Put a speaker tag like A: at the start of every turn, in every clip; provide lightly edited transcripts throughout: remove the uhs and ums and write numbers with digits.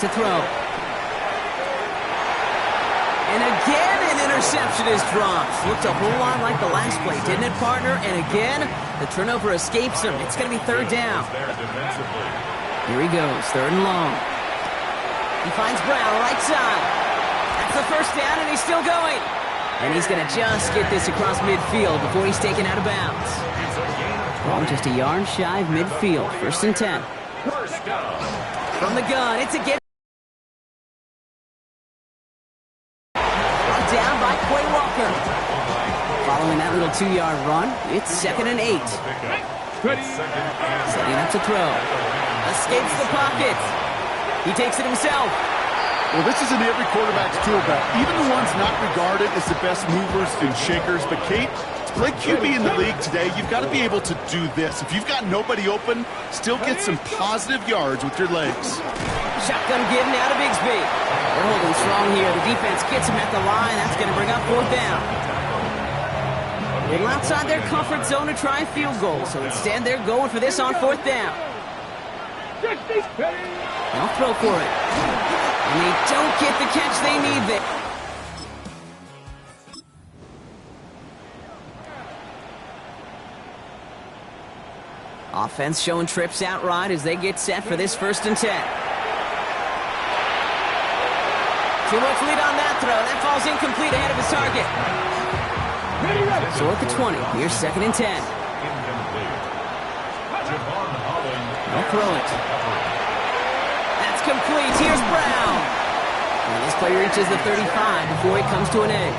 A: To throw. And again, an interception is dropped. Looked a whole lot like the last play, didn't it, partner? And again, the turnover escapes him. It's going to be third down. Here he goes, third and long. He finds Brown, right side. That's the first down, and he's still going. And he's going to just get this across midfield before he's taken out of bounds. Well, just a yard shy of midfield. First and 10. From the gun, it's a get. Down by Quay Walker. Following that little 2-yard run, it's 2nd and 8. Setting up to throw. Escapes the pocket. He takes it himself.
B: Well, this isn't every quarterback's tool belt. Even the ones not regarded as the best movers and shakers. But, Kate, to play QB in the league today, you've got to be able to do this. If you've got nobody open, still get some positive yards with your legs.
A: Shotgun give now to Bigsby. They're holding strong here. The defense gets him at the line. That's going to bring up fourth down. A little outside their comfort zone to try a field goal. So instead, they're going for this on fourth down. They'll throw for it. And they don't get the catch they need there. Offense showing trips outright as they get set for this 1st and 10. Too much lead on that throw. That falls incomplete ahead of his target. So at the 20, here's 2nd and 10. They'll throw it. That's complete. Here's Brown. And this play reaches the 35 before he comes to an end.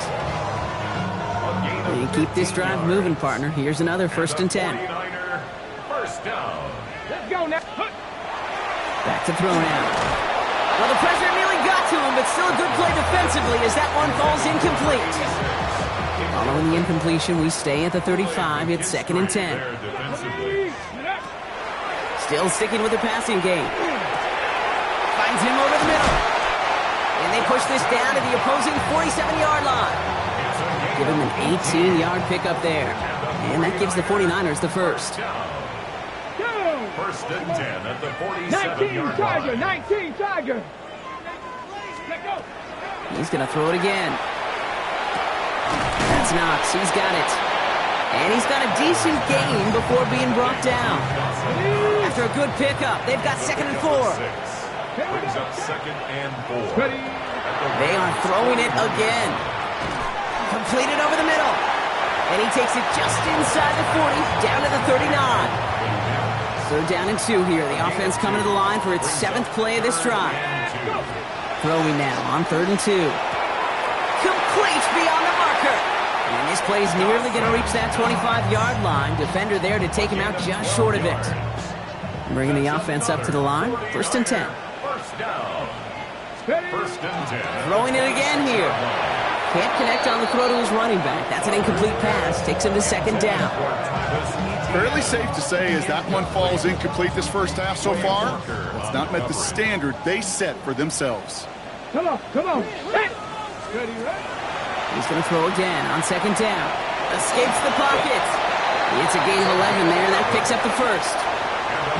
A: And keep this drive moving, partner. Here's another 1st and 10.
C: First down. Let's go now.
A: Back to throw now. Well, the pressure nearly got to him, but still a good play defensively as that one falls incomplete. Following the incompletion, we stay at the 35. It's 2nd and 10. Still sticking with the passing game. Finds him over the middle. And they push this down to the opposing 47-yard line. Give him an 18-yard pickup there. And that gives the 49ers the first.
C: First and 10 at the 47-yard line.
D: 19 Tiger.
A: He's going to throw it again. That's Knox. He's got it. And he's got a decent gain before being brought down. After a good pickup, they've got 2nd and 4.
C: Brings up 2nd and 4.
A: They are throwing it again. Completed over the middle. And he takes it just inside the 40, down to the 39. 3rd down and 2 here. The offense coming to the line for its 7th play of this drive. Throwing now on 3rd and 2. Complete beyond the marker. And this play is nearly going to reach that 25-yard line. Defender there to take him out just short of it. Bringing the offense up to the line. 1st and 10.
C: First down. 1st and 10.
A: Throwing it again here. Can't connect on the throw to his running back. That's an incomplete pass. Takes him to 2nd down.
B: Fairly safe to say as that one falls incomplete this first half so far, it's not met the standard they set for themselves.
D: Come on.
A: He's going to throw again on 2nd down. Escapes the pocket. It's a gain of 11 there. That picks up the first.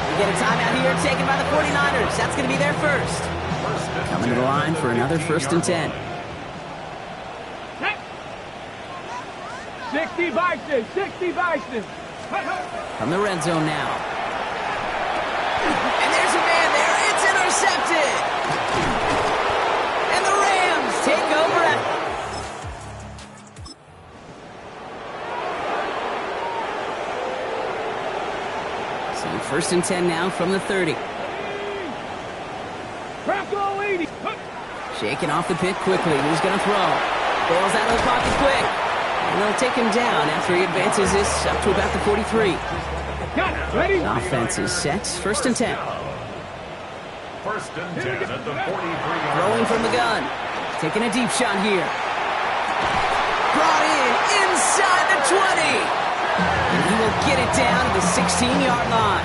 A: We get a timeout here taken by the 49ers. That's going to be their first. Coming to the line for another 1st and 10.
D: 60 Bison.
A: From the red zone now. And there's a man there. It's intercepted. And the Rams take over at... So 1st and 10 now from the 30. Shaking off the pit quickly. Who's going to throw? Balls out of the pocket quick. And they'll take him down after he advances this up to about the 43. The offense is set. 1st and 10.
C: 1st and 10 at the 43.
A: Throwing from the gun. Taking a deep shot here. Brought in inside the 20. And he will get it down to the 16-yard line.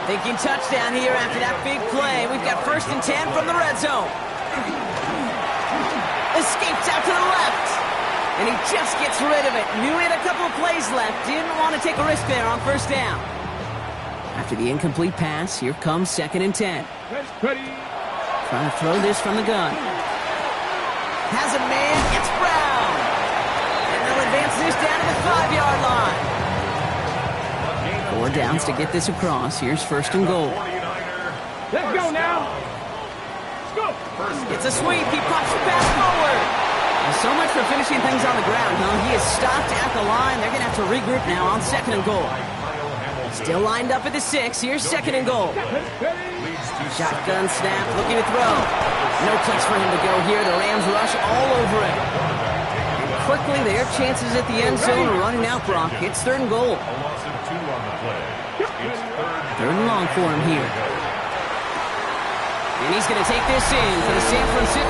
A: Thinking touchdown here after that big play. We've got 1st and 10 from the red zone. Escapes out to the left. And he just gets rid of it. Knew he had a couple of plays left. Didn't want to take a risk there on 1st down. After the incomplete pass, here comes 2nd and 10. Trying to throw this from the gun. Has a man, it's Brown. And they'll advance this down to the 5-yard line. 4 downs to get this across. Here's first and goal.
D: Let's go now. Let's go.
A: It's a sweep. He pops the pass forward. Well, so much for finishing things on the ground, huh? He is stopped at the line. They're going to have to regroup now on second and goal. Still lined up at the 6. Here's second and goal. Shotgun snap, looking to throw. No place for him to go here. The Rams rush all over it. And quickly, their chances at the end zone are running out, Brock. It's third and goal. Third and long for him here. And he's going to take this in for the San Francisco.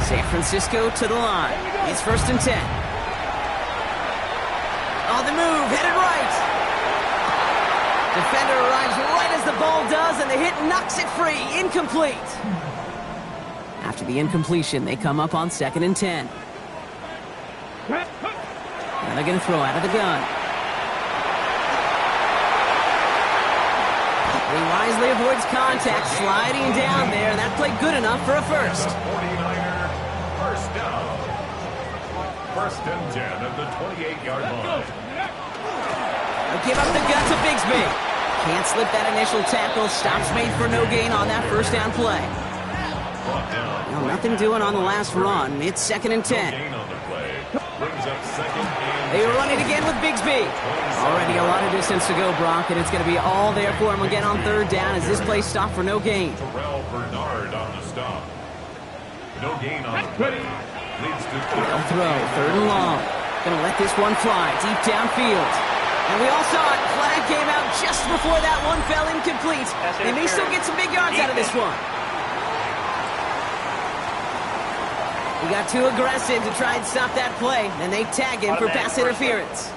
A: San Francisco to the line. It's first and 10. On the move, headed right. Defender arrives right as the ball does, and the hit knocks it free. Incomplete. After the incompletion, they come up on second and 10. Now they're going to throw out of the gun. He wisely avoids contact, sliding down there, and that played good enough for a first.
C: First down. First and 10 at the 28-yard line.
A: They'll give up the gun to Bigsby. Can't slip that initial tackle. Stops made for no gain on that first down play. Well, nothing doing on the last run. It's second and 10. They run it again with Bigsby. Already a lot of distance to go, Brock, and it's going to be all there for him again on third down as this play stopped for no gain.
C: Terrell Bernard on the stop. No gain on the play. Leads to
A: They'll throw, third and long. Going to let this one fly deep downfield. And we all saw it. Flag came out just before that one fell incomplete. They may still get some big yards out of this one. He got too aggressive to try and stop that play, and they tag him for pass interference.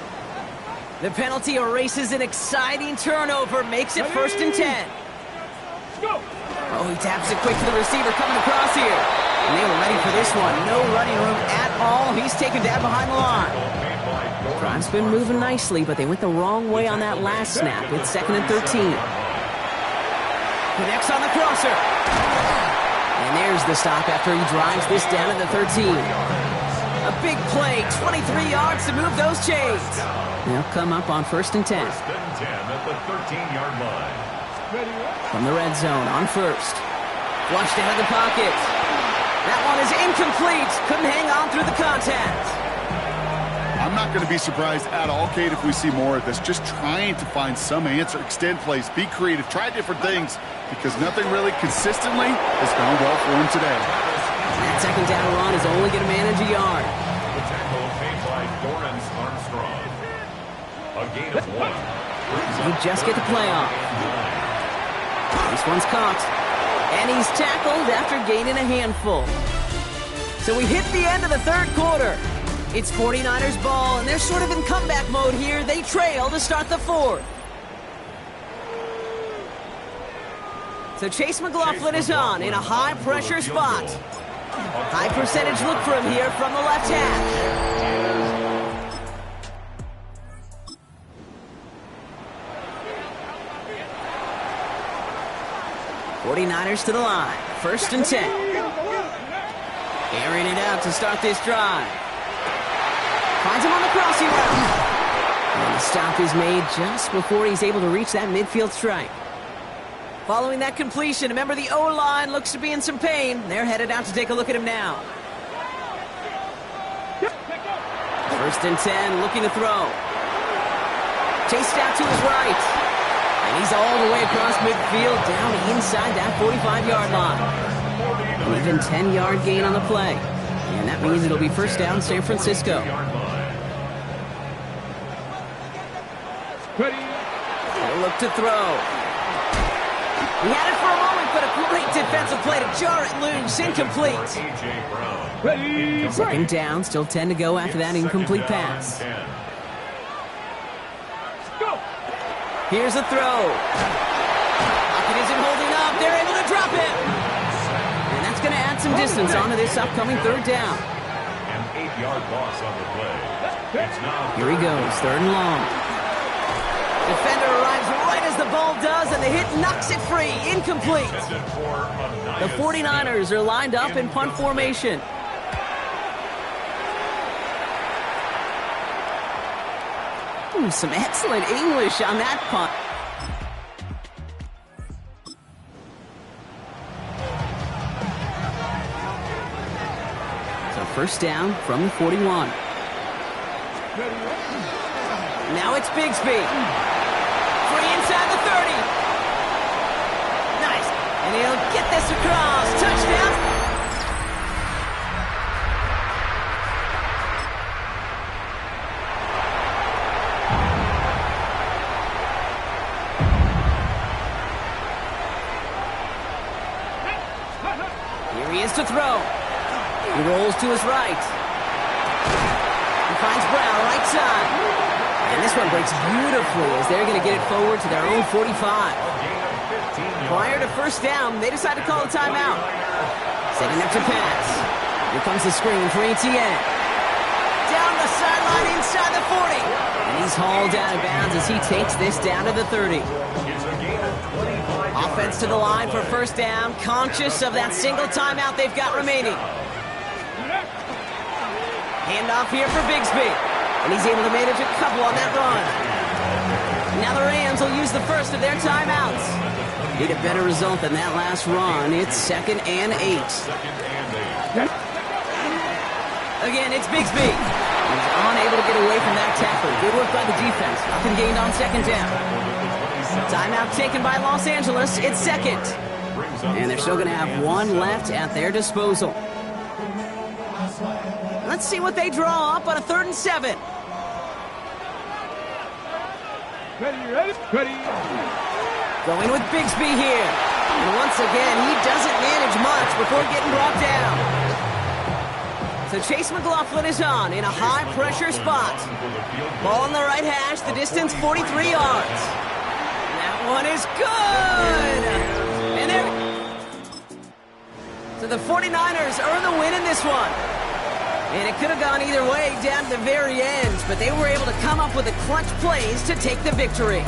A: The penalty erases an exciting turnover, makes it first and 10. Oh, he taps it quick to the receiver coming across here. And they were ready for this one. No running room at all. He's taken down behind the line. Drive's been moving nicely, but they went the wrong way on that last snap. It's second and 13. Connects on the crosser. And there's the stop after he drives this down at the 13. A big play, 23 yards to move those chains. They'll come up on first and 10.
C: first and 10 at the 13-yard line.
A: From the red zone on first. Flushed out of the pocket. That one is incomplete. Couldn't hang on through the contact.
B: I'm not going to be surprised at all, Kate, if we see more of this. Just trying to find some answer, extend plays, be creative, try different things, because nothing really consistently has gone well for him today.
A: That second down run is only going to manage a yard.
C: The tackle made by Dorrance Armstrong. A gain of 1.
A: You just get the play off. This one's caught. And he's tackled after gaining a handful. So we hit the end of the third quarter. It's 49ers ball, and they're sort of in comeback mode here. They trail to start the fourth. So Chase McLaughlin is on in a high-pressure spot. High percentage look for him here from the left hash. 49ers to the line. First and 10. Airing it out to start this drive. Finds him on the crossing route. And the stop is made just before he's able to reach that midfield strike. Following that completion, remember the O-line looks to be in some pain. They're headed out to take a look at him now. First and 10, looking to throw. Chased out to his right. And he's all the way across midfield, down inside that 45-yard line. An even 10-yard gain on the play. And that means it'll be first down San Francisco. They'll look to throw. He had it for a moment, but a great defensive play to jar it loose. Incomplete. Second down, still 10 to go after that incomplete pass. Here's a throw. Pocket isn't holding up. They're able to drop it. And that's going to add some distance onto this upcoming third down.
C: An 8-yard loss on the play. It's now
A: here he goes, third and long. ball does, and the hit knocks it free. Incomplete. The 49ers are lined up in punt formation. Ooh, some excellent English on that punt. So first down from the 41. Now it's Bigsby. Free inside the 30. Nice. And he'll get this across. Touchdown. Here he is to throw. He rolls to his right. He finds Brown right side. And this one breaks beautifully as they're going to get it forward to their own 45. Prior to first down, they decide to call a timeout. Setting up to pass. Here comes the screen for Etienne. Down the sideline inside the 40. And he's hauled out of bounds as he takes this down to the 30. Offense to the line for first down, conscious of that single timeout they've got remaining. Handoff here for Bigsby. And he's able to manage a couple on that run. Now the Rams will use the first of their timeouts. Need a better result than that last run. It's 2nd and 8. Again, it's Bigsby. He's unable to get away from that tackle. Good work by the defense. Nothing gained on second down. Timeout taken by Los Angeles. It's 2nd. And they're still going to have one left at their disposal. Let's see what they draw up on a 3rd and 7.
D: Ready.
A: Going with Bigsby here. And once again, he doesn't manage much before getting brought down. So Chase McLaughlin is on in a high-pressure spot. Ball on the right hash, the distance 43 yards. That one is good! And there... So the 49ers earn the win in this one. And it could have gone either way down to the very end, but they were able to come up with the clutch plays to take the victory.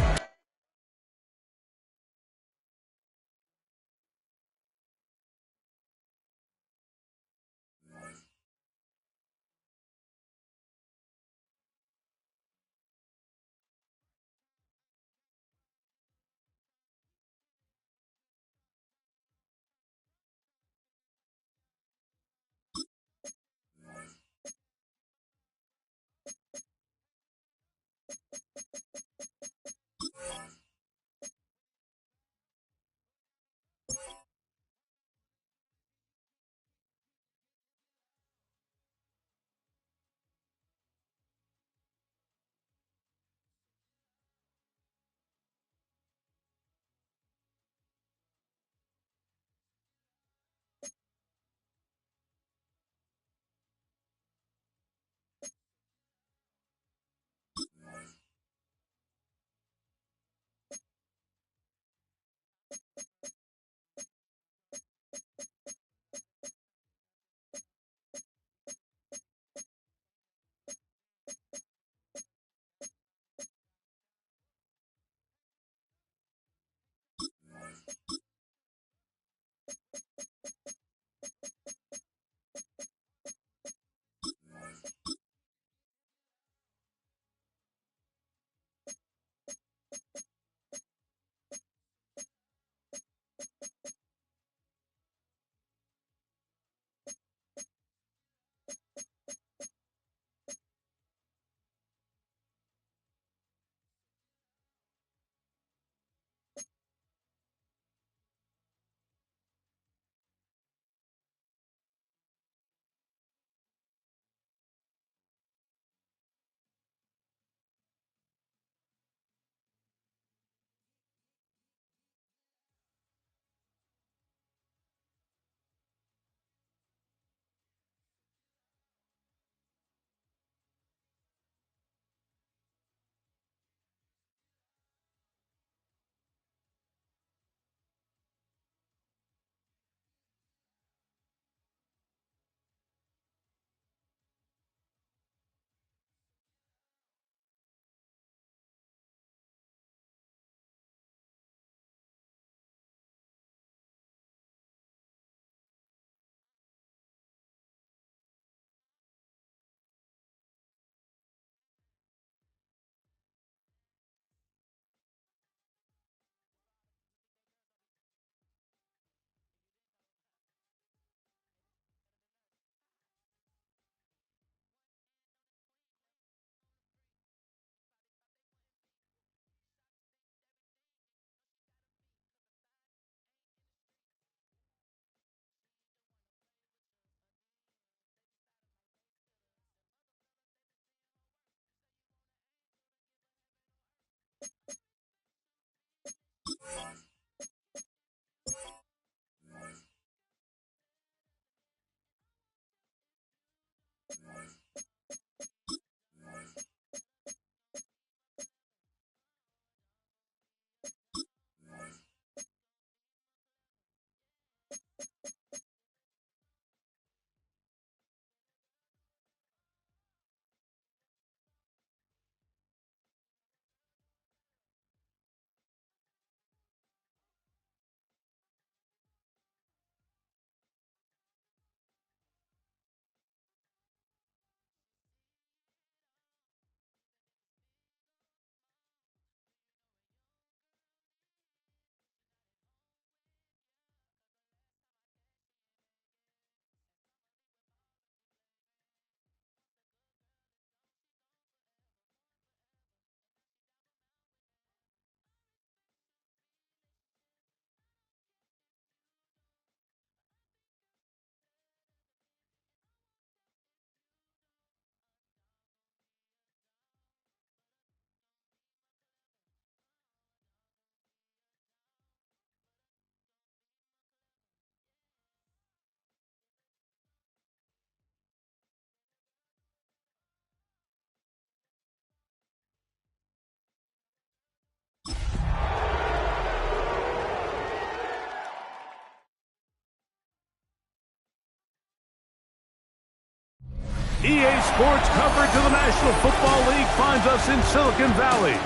E: EA Sports coverage of the National Football League finds us in Silicon Valley.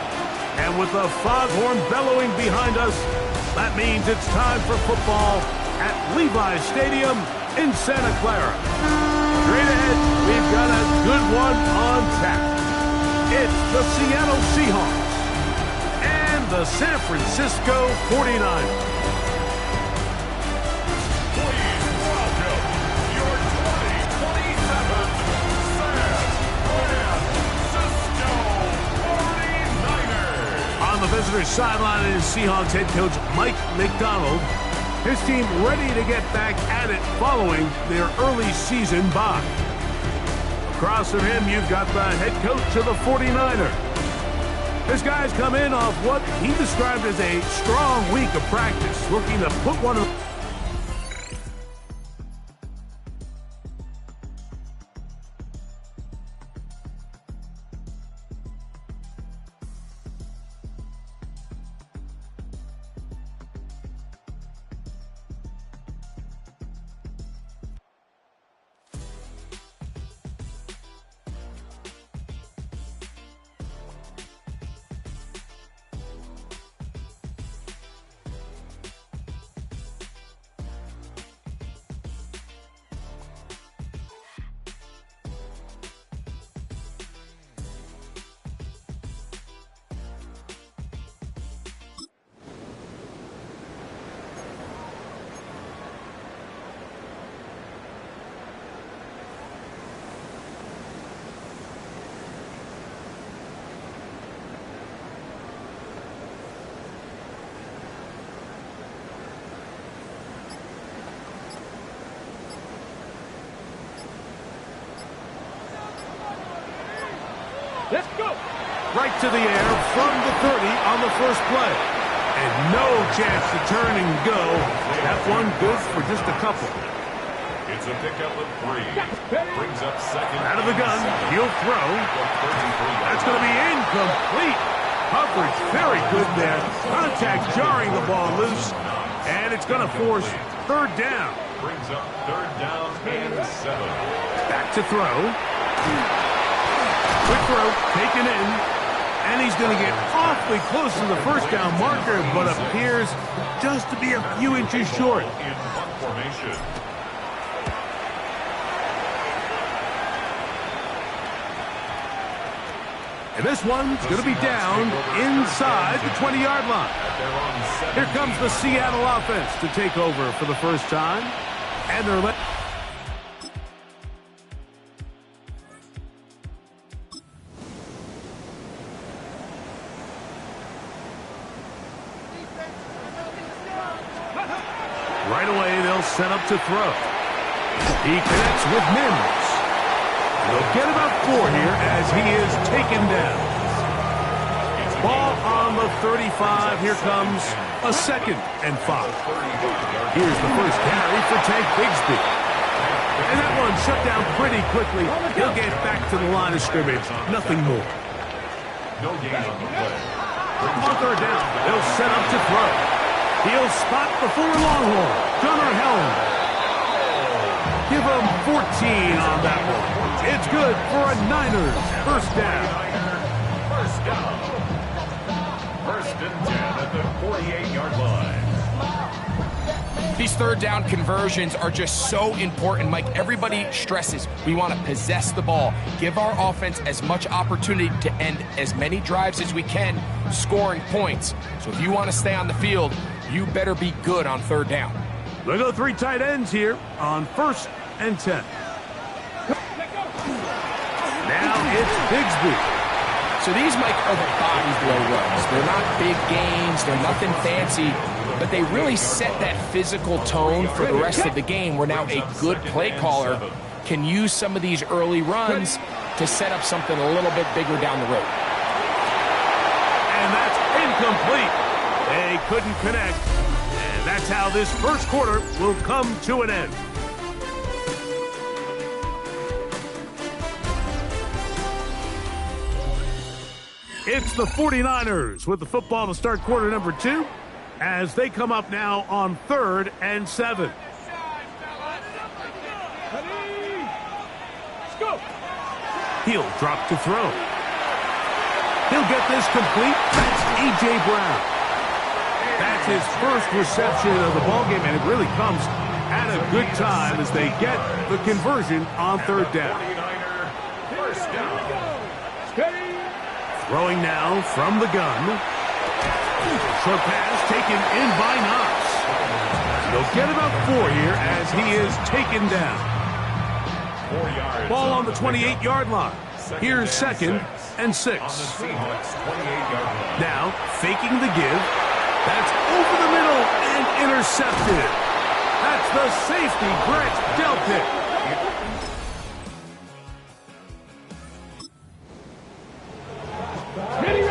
E: And with the foghorn bellowing behind us, that means it's time for football at Levi's Stadium in Santa Clara. Straight ahead, we've got a good one on tap. It's the Seattle Seahawks and the San Francisco 49ers. On the visitor's sideline is Seahawks head coach Mike McDonald. His team ready to get back at it following their early season bye. Across from him, you've got the head coach of the 49ers. This guy's come in off what he described as a strong week of practice, looking to put one of
D: Let's go.
E: right to the air from the 30 on the first play. And no chance to turn and go. That one good for just a couple.
C: It's a pickup of 3. Brings up second.
E: Out of the gun, he'll throw. That's going to be incomplete. Coverage very good there. Contact jarring the ball loose. And it's going to force third down.
C: Brings up third down and 7.
E: Back to throw. Quick throw, taken in. And he's going to get awfully close to the first down marker, but appears just to be a few inches short.
C: In punt formation.
E: And this one's going to be down inside the 20-yard line. Here comes the Seattle offense to take over for the first time. And they're right away, they'll set up to throw. He connects with Mims. They'll get about 4 here as he is taken down. Ball on 35. Here comes a 2nd and 5. Here's the first carry for Tank Bigsby. And that one shut down pretty quickly. He'll get back to the line of scrimmage. Nothing more.
C: No gain on the play.
E: On 3rd down, they'll set up to throw. He'll spot before Longhorn. Gunnar Helm. Give him 14 on that one. It's good for a Niners first down.
C: First down. 1st and 10 at the 48-yard line.
F: These 3rd down conversions are just so important, Mike. Everybody stresses we want to possess the ball, give our offense as much opportunity to end as many drives as we can, scoring points. So if you want to stay on the field, you better be good on 3rd down.
E: They go 3 tight ends here on 1st and 10. Now it's Bigsby.
F: So these, Mike, are the body blow runs. They're not big gains. They're nothing fancy. But they really set that physical tone for the rest of the game where now a good play caller can use some of these early runs to set up something a little bit bigger down the road.
E: And that's incomplete. They couldn't connect. And that's how this first quarter will come to an end. It's the 49ers with the football to start quarter number 2 as they come up now on 3rd and 7. He'll drop to throw. He'll get this complete. That's A.J. Brown. That's his first reception of the ballgame, and it really comes at a good time as they get the conversion on 3rd down.
C: 49er, first down.
E: Throwing now from the gun. Short pass taken in by Knox. He'll get about 4 here as he is taken down.
C: 4 yards.
E: Ball on the 28-yard line. Here's 2nd and 6.
C: On the Seahawks 28-yard line.
E: Now faking the give. That's over the middle and intercepted. That's the safety, Brett Delpit.
D: Ready.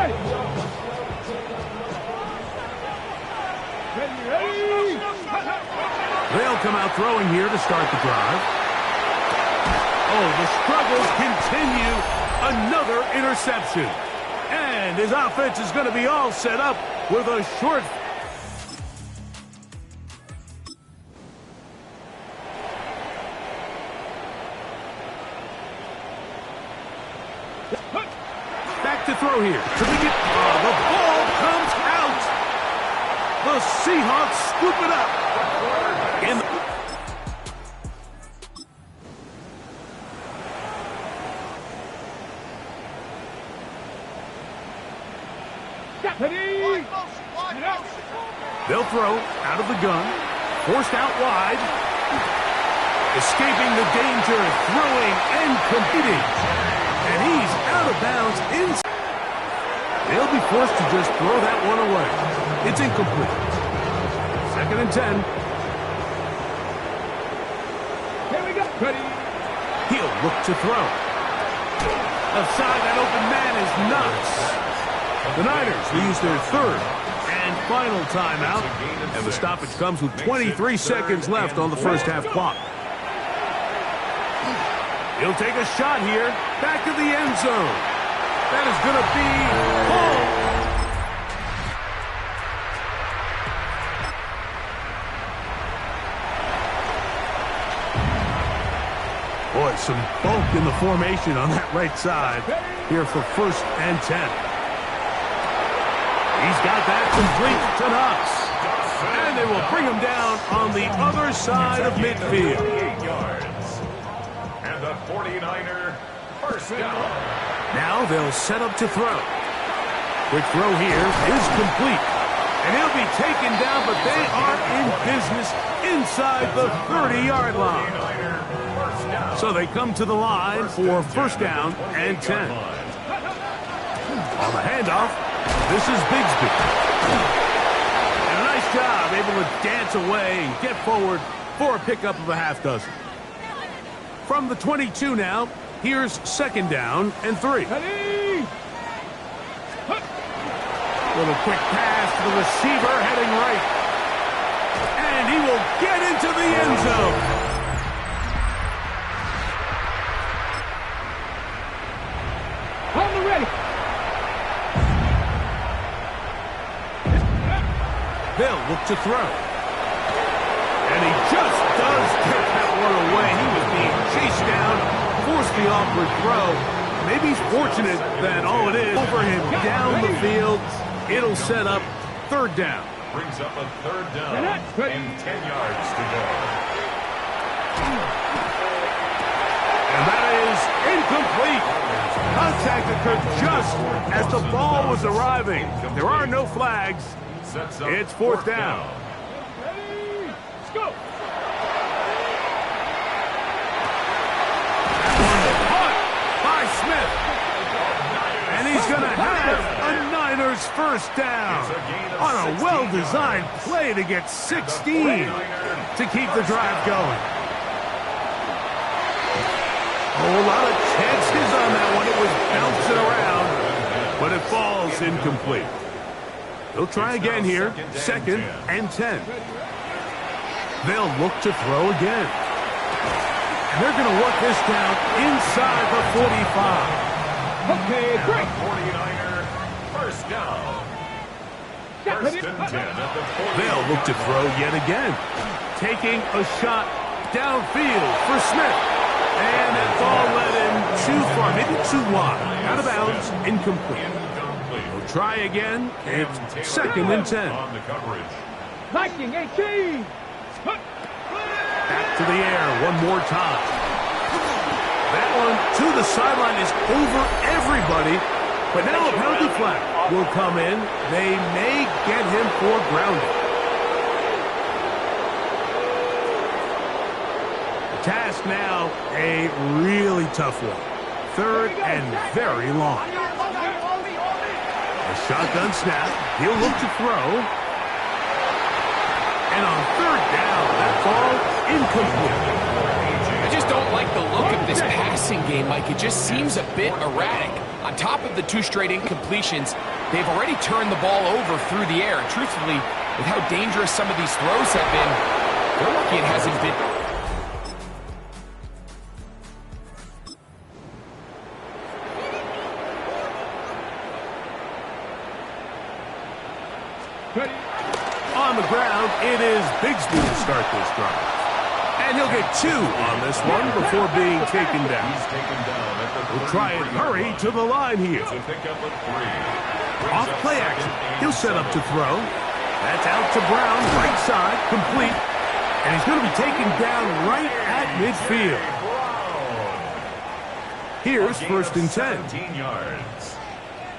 E: They'll come out throwing here to start the drive. Oh, the struggles continue. Another interception. And his offense is going to be all set up with a short. Back to throw here. The ball comes out. The Seahawks scoop it up. In the They'll throw out of the gun. Forced out wide. Escaping the danger. Throwing and competing. And he's out of bounds inside. They'll be forced to just throw that one away. It's incomplete. 2nd and 10.
D: Here we go. Ready.
E: He'll look to throw. Aside that open man is Knox. The Niners use their 3rd and final timeout. And the stoppage comes with 23 seconds left on the first half clock. He'll take a shot here. Back to the end zone. That is going to be home. Boy, some bulk in the formation on that right side here for 1st and 10. He's got that complete to Knox. And they will bring him down on the other side of midfield.
C: 28 yards. And the 49er, first down.
E: Now they'll set up to throw. Quick throw here is complete. And he'll be taken down, but they are in business inside the 30-yard line. So they come to the line for 1st down and 10. On the handoff, this is Bigsby. And a nice job, able to dance away and get forward for a pickup of a half dozen. From the 22 now, here's 2nd down and 3.
D: Ready.
E: Little quick pass to the receiver heading right. And he will get into the end zone.
D: On the ready.
E: They'll look to throw. And he just does get that one away. He was being chased down, forced the awkward throw. Maybe he's fortunate that all it is over him down the field. It'll set up third down.
C: Brings up a third down and 10 yards to go.
E: And that is incomplete. Contact occurred just as the ball was arriving. There are no flags. It's fourth down.
D: Ready, let's go.
E: Caught by Smith. And he's going to have a Niners first down on a well-designed play to get 16 to keep the drive going. A whole lot of chances on that one. It was bouncing around, but it falls incomplete. They'll try again here, second and 10. They'll look to throw again. And they're going to work this down inside the 45.
D: Okay, great.
C: 49er, first down. First and 10 at the 40.
E: They'll look to throw yet again. Taking a shot downfield for Smith. And that ball led him too far, maybe too wide. Out of bounds, incomplete. We'll try again. It's second and 10.
C: On the coverage.
D: Liking 18.
E: Back to the air one more time. That one to the sideline is over everybody. But now a penalty flag will come in. They may get him for grounding. The task now, a really tough one. Third and very long. A shotgun snap. He'll look to throw. And on third down, that ball incomplete.
F: I just don't like the look of this passing game, Mike. It just seems a bit erratic. On top of the 2 straight incompletions, they've already turned the ball over through the air. And truthfully, with how dangerous some of these throws have been, they're lucky it hasn't been.
D: Ready.
E: On the ground, it is Bigsby to start this drive. And he'll get 2 on this one before being taken down.
C: He's taken down at the
E: We'll try and hurry to the line here.
C: to pick up a 3.
E: Off play action. He'll set up to throw. That's out to Brown, right side, complete. And he's going to be taken down right at midfield. Here's first and 10.
C: 17 yards.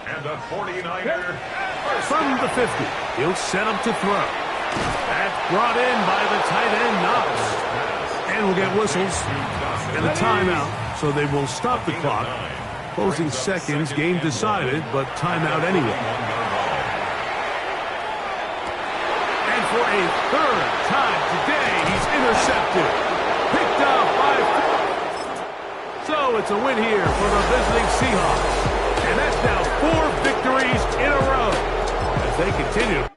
C: And a 49er.
E: From the 50, he'll set up to throw. That's brought in by the tight end, Knox. And we'll get whistles and a timeout, so they will stop the clock. Closing seconds, game decided, but timeout anyway. And for a third time today, he's intercepted. Picked up by... So it's a win here for the visiting Seahawks. And that's now 4 victories in a row as they continue.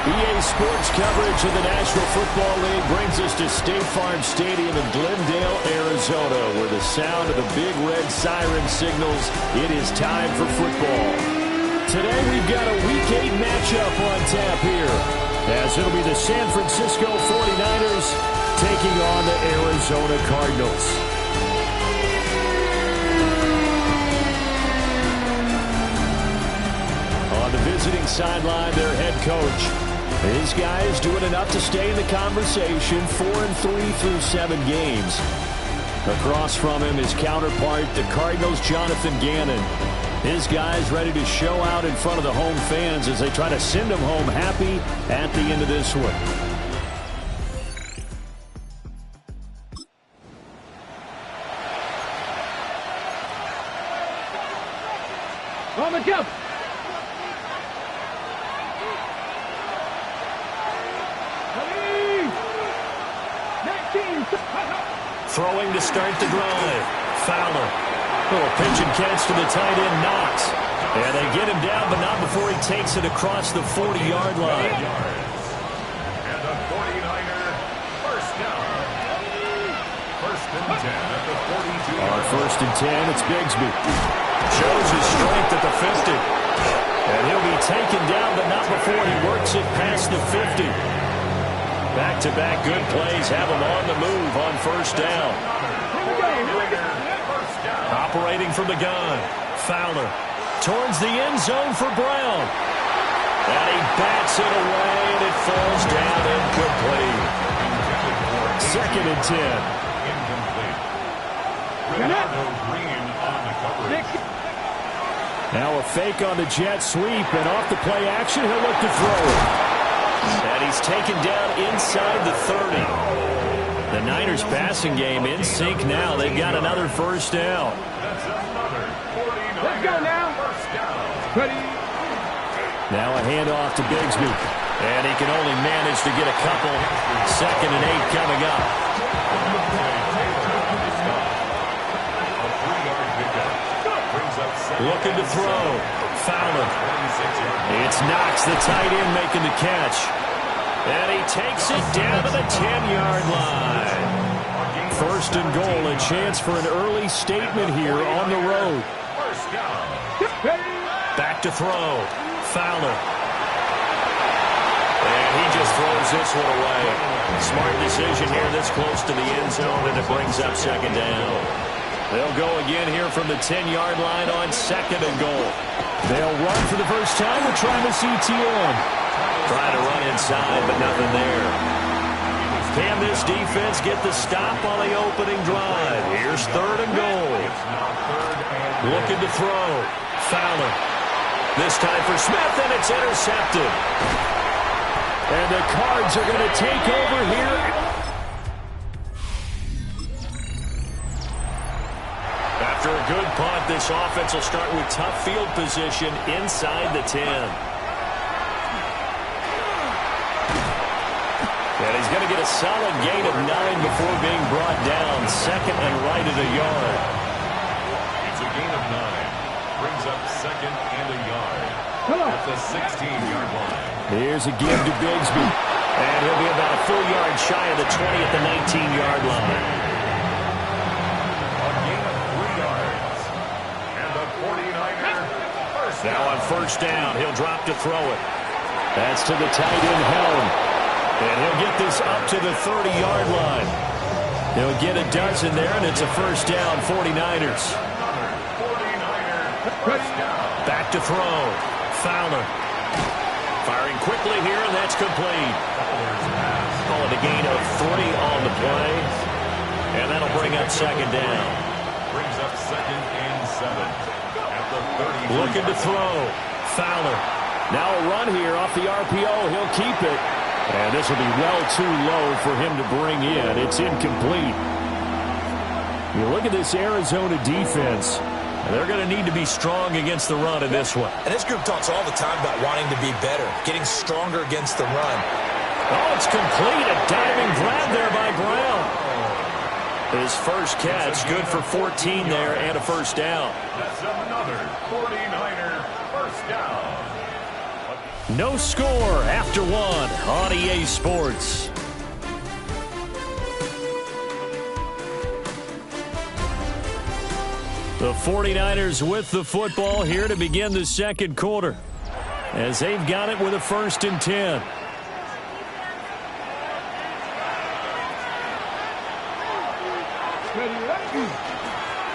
G: EA Sports coverage of the National Football League brings us to State Farm Stadium in Glendale, Arizona, where the sound of the big red siren signals it is time for football. Today we've got a Week 8 matchup on tap here, as it'll be the San Francisco 49ers taking on the Arizona Cardinals. On the visiting sideline, their head coach. His guys doing enough to stay in the conversation, 4-3 through 7 games. Across from him, his counterpart, the Cardinals' Jonathan Gannon. His guys ready to show out in front of the home fans as they try to send them home happy at the end of this one.
D: On the jump.
G: Throwing to start the drive. Fowler. Little pitch and catch to the tight end, Knox. And they get him down, but not before he takes it across the 40-yard line.
C: And the 49er first down. First and 10 at the 42.
G: On first and 10, it's Bigsby. Shows his strength at the 50. And he'll be taken down, but not before he works it past the 50. Back-to-back good plays have him on the move on first down. Operating from the gun. Fowler towards the end zone for Brown. And he bats it away, and it falls down incomplete. Second and 10.
C: Incomplete. Ronaldo Green on the coverage.
G: Now a fake on the jet sweep, and off the play action, he'll look to throw it. And he's taken down inside the 30. The Niners passing game in sync now. They've got another first down.
C: That's another 49er.
D: Let's go now.
C: First down.
D: Ready.
G: Now a handoff to Bigsby. And he can only manage to get a couple. Second and 8 coming up. Looking to throw. Fowler. It's Knox, the tight end, making the catch. And he takes it down to the 10-yard line. First and goal, a chance for an early statement here on the road. Back to throw. Fowler. And he just throws this one away. Smart decision here this close to the end zone, and it brings up second down. They'll go again here from the 10-yard line on second and goal. They'll run for the first time with Travis Etienne. Trying to run inside, but nothing there. Can this defense get the stop on the opening drive? Here's third and goal. Looking to throw. Fowler. This time for Smith, and it's intercepted. And the Cards are going to take over here. After a good punt, this offense will start with tough field position inside the 10. And he's going to get a solid gain of 9 before being brought down. Second and right at a yard.
C: It's a gain of 9. Brings up second and a yard. At the 16-yard line.
G: Here's a give to Bigsby. And he'll be about a full yard shy of the 20 at the 19-yard line. Now on first down, he'll drop to throw it. That's to the tight end, Helm. And he'll get this up to the 30-yard line. He'll get a dozen there, and it's a first down, 49ers. Back to throw. Fowler. Firing quickly here, and that's complete. Call it a gain of 3 on the play. And that'll bring up second down.
C: Brings up second and 7.
G: Looking to throw. Fowler. Now a run here off the RPO. He'll keep it. And this will be well too low for him to bring in. It's incomplete. You look at this Arizona defense, and they're going to need to be strong against the run in this one.
H: And this group talks all the time about wanting to be better, getting stronger against the run.
G: Oh, it's complete. A diving grab there by Brown. His first catch, good for 14 there and a first down.
C: That's another 49er first down.
G: No score after one on EA Sports. The 49ers with the football here to begin the second quarter, as they've got it with a 1st and 10.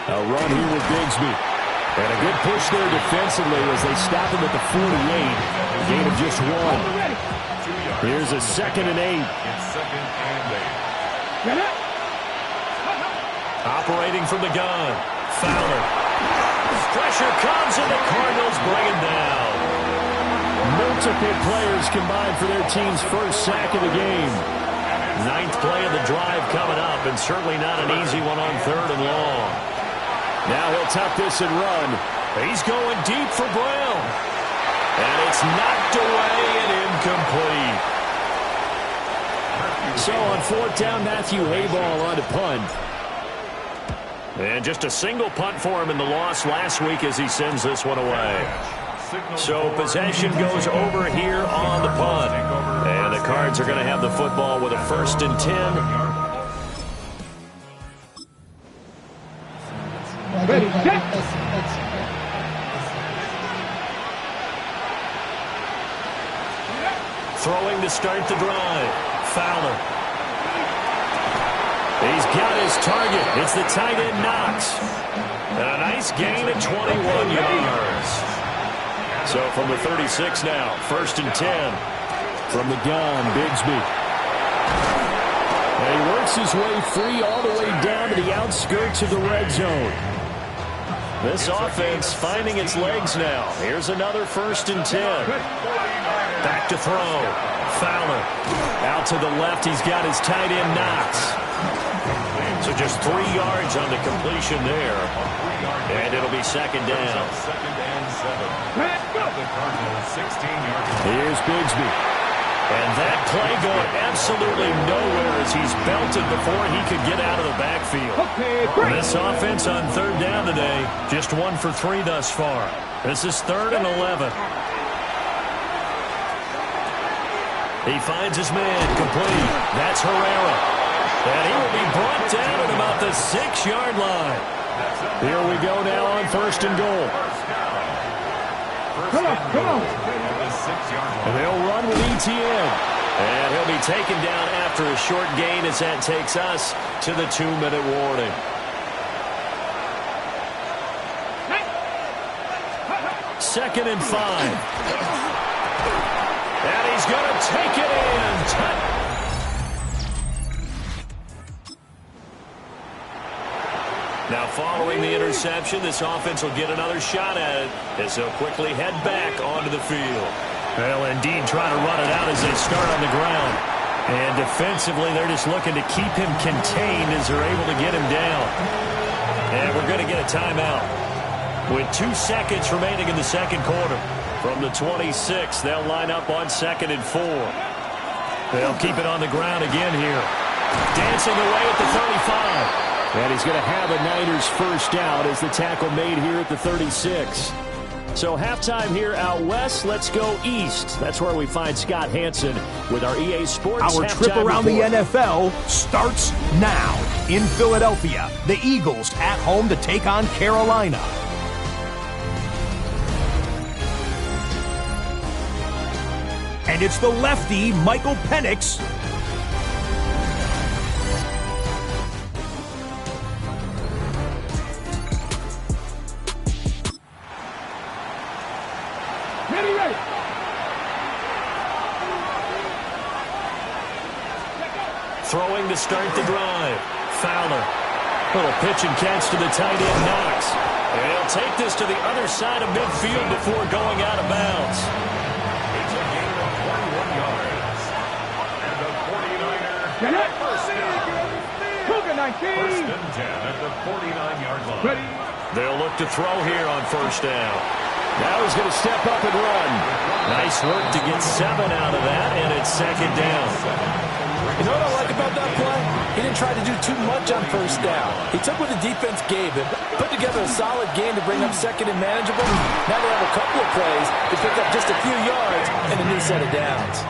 G: A run here with Bigsby. And a good push there defensively as they stop him at the 48. Gain of just 1. Here's a 2nd and 8.
C: It's 2nd and 8.
G: Operating from the gun. Fowler. Pressure comes and the Cardinals bring him down. Multiple players combined for their team's first sack of the game. 9th play of the drive coming up, and certainly not an easy one on 3rd and long. Now he'll tuck this and run. He's going deep for Brown. And it's knocked away and incomplete. So on 4th down, Matthew Hayball on to punt. And just a single punt for him in the loss last week as he sends this one away. So possession goes over here on the punt. And the Cards are going to have the football with a 1st and 10.
D: Ready, set.
G: Throwing to start the drive. Fowler. He's got his target. It's the tight end Knox. And a nice gain of 21 yards. So from the 36 now, 1st and 10. From the gun, Bigsby. And he works his way free all the way down to the outskirts of the red zone. This offense finding its legs now. Here's another 1st and 10. Back to throw. Fowler. Out to the left, he's got his tight end Knox. So just 3 yards on the completion there. And it'll be 2nd down.
C: 2nd and 7. The Cardinals 16-yard line.
G: Here's Bigsby. And that play going absolutely nowhere as he's belted before he could get out of the backfield.
D: Okay, break.
G: This offense on 3rd down today, just 1 for 3 thus far. This is 3rd and 11. He finds his man complete. That's Herrera. And he will be brought down at about the 6-yard line. Here we go now on 1st and goal.
D: Come on, come on.
G: And they'll run with ETN. And he'll be taken down after a short gain as that takes us to the 2-minute warning. Second and 5. And he's going to take it in. Now following the interception, this offense will get another shot at it as they'll quickly head back onto the field. Well, indeed, trying to run it out as they start on the ground. And defensively, they're just looking to keep him contained as they're able to get him down. And we're going to get a timeout. With 2 seconds remaining in the second quarter. From the 26, they'll line up on 2nd and 4. They'll keep it on the ground again here. Dancing away at the 35. And he's going to have a Niners first down as the tackle made here at the 36. So halftime here out west, let's go east. That's where we find Scott Hansen with our EA Sports
I: Our trip around
G: report.
I: the NFL starts now. In Philadelphia, the Eagles at home to take on Carolina. And it's the lefty, Michael Penix.
D: Ready, ready.
G: Throwing to start the drive. Fowler. Little pitch and catch to the tight end, Knox. And he'll take this to the other side of midfield before going out of bounds.
C: It's a gain of 21 yards. First down.
D: Cougar 19.
C: First and 10 at the 49-yard line.
D: Ready.
G: They'll look to throw here on first down. Now he's going to step up and run. Nice work to get 7 out of that, and it's second down.
H: You know what I like about that play? He didn't try to do too much on first down. He took what the defense gave him, put together a solid game to bring up second and manageable. Now they have a couple of plays to pick up just a few yards and a new set of downs.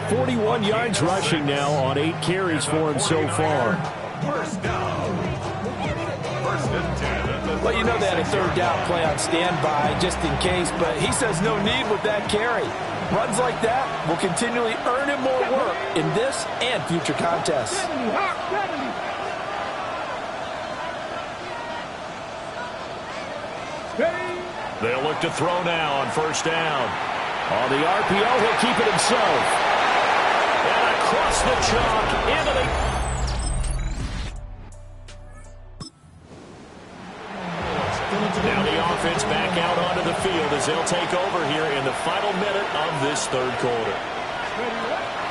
G: 41 yards rushing now on 8 carries for him so far.
C: First down. First and 10 at the
H: Well, you know they had a third down play on standby just in case, but he says no need with that carry. Runs like that will continually earn him more work in this and future contests.
D: 70, hot 70. Ready.
G: They'll look to throw now on first down. On the RPO, he'll keep it himself. And across the chalk into the... Now the offense back out onto the field as they'll take over here in the final minute of this third quarter.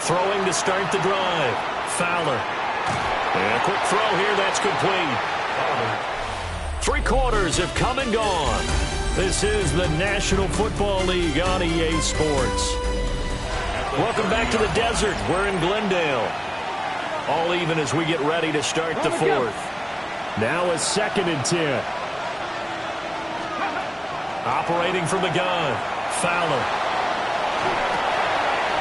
G: Throwing to start the drive. Fowler. And a quick throw here, that's complete. 3 quarters have come and gone. This is the National Football League on EA Sports. Welcome back to the desert. We're in Glendale. All even as we get ready to start the fourth. Now a second and 10. Operating from the gun. Fowler.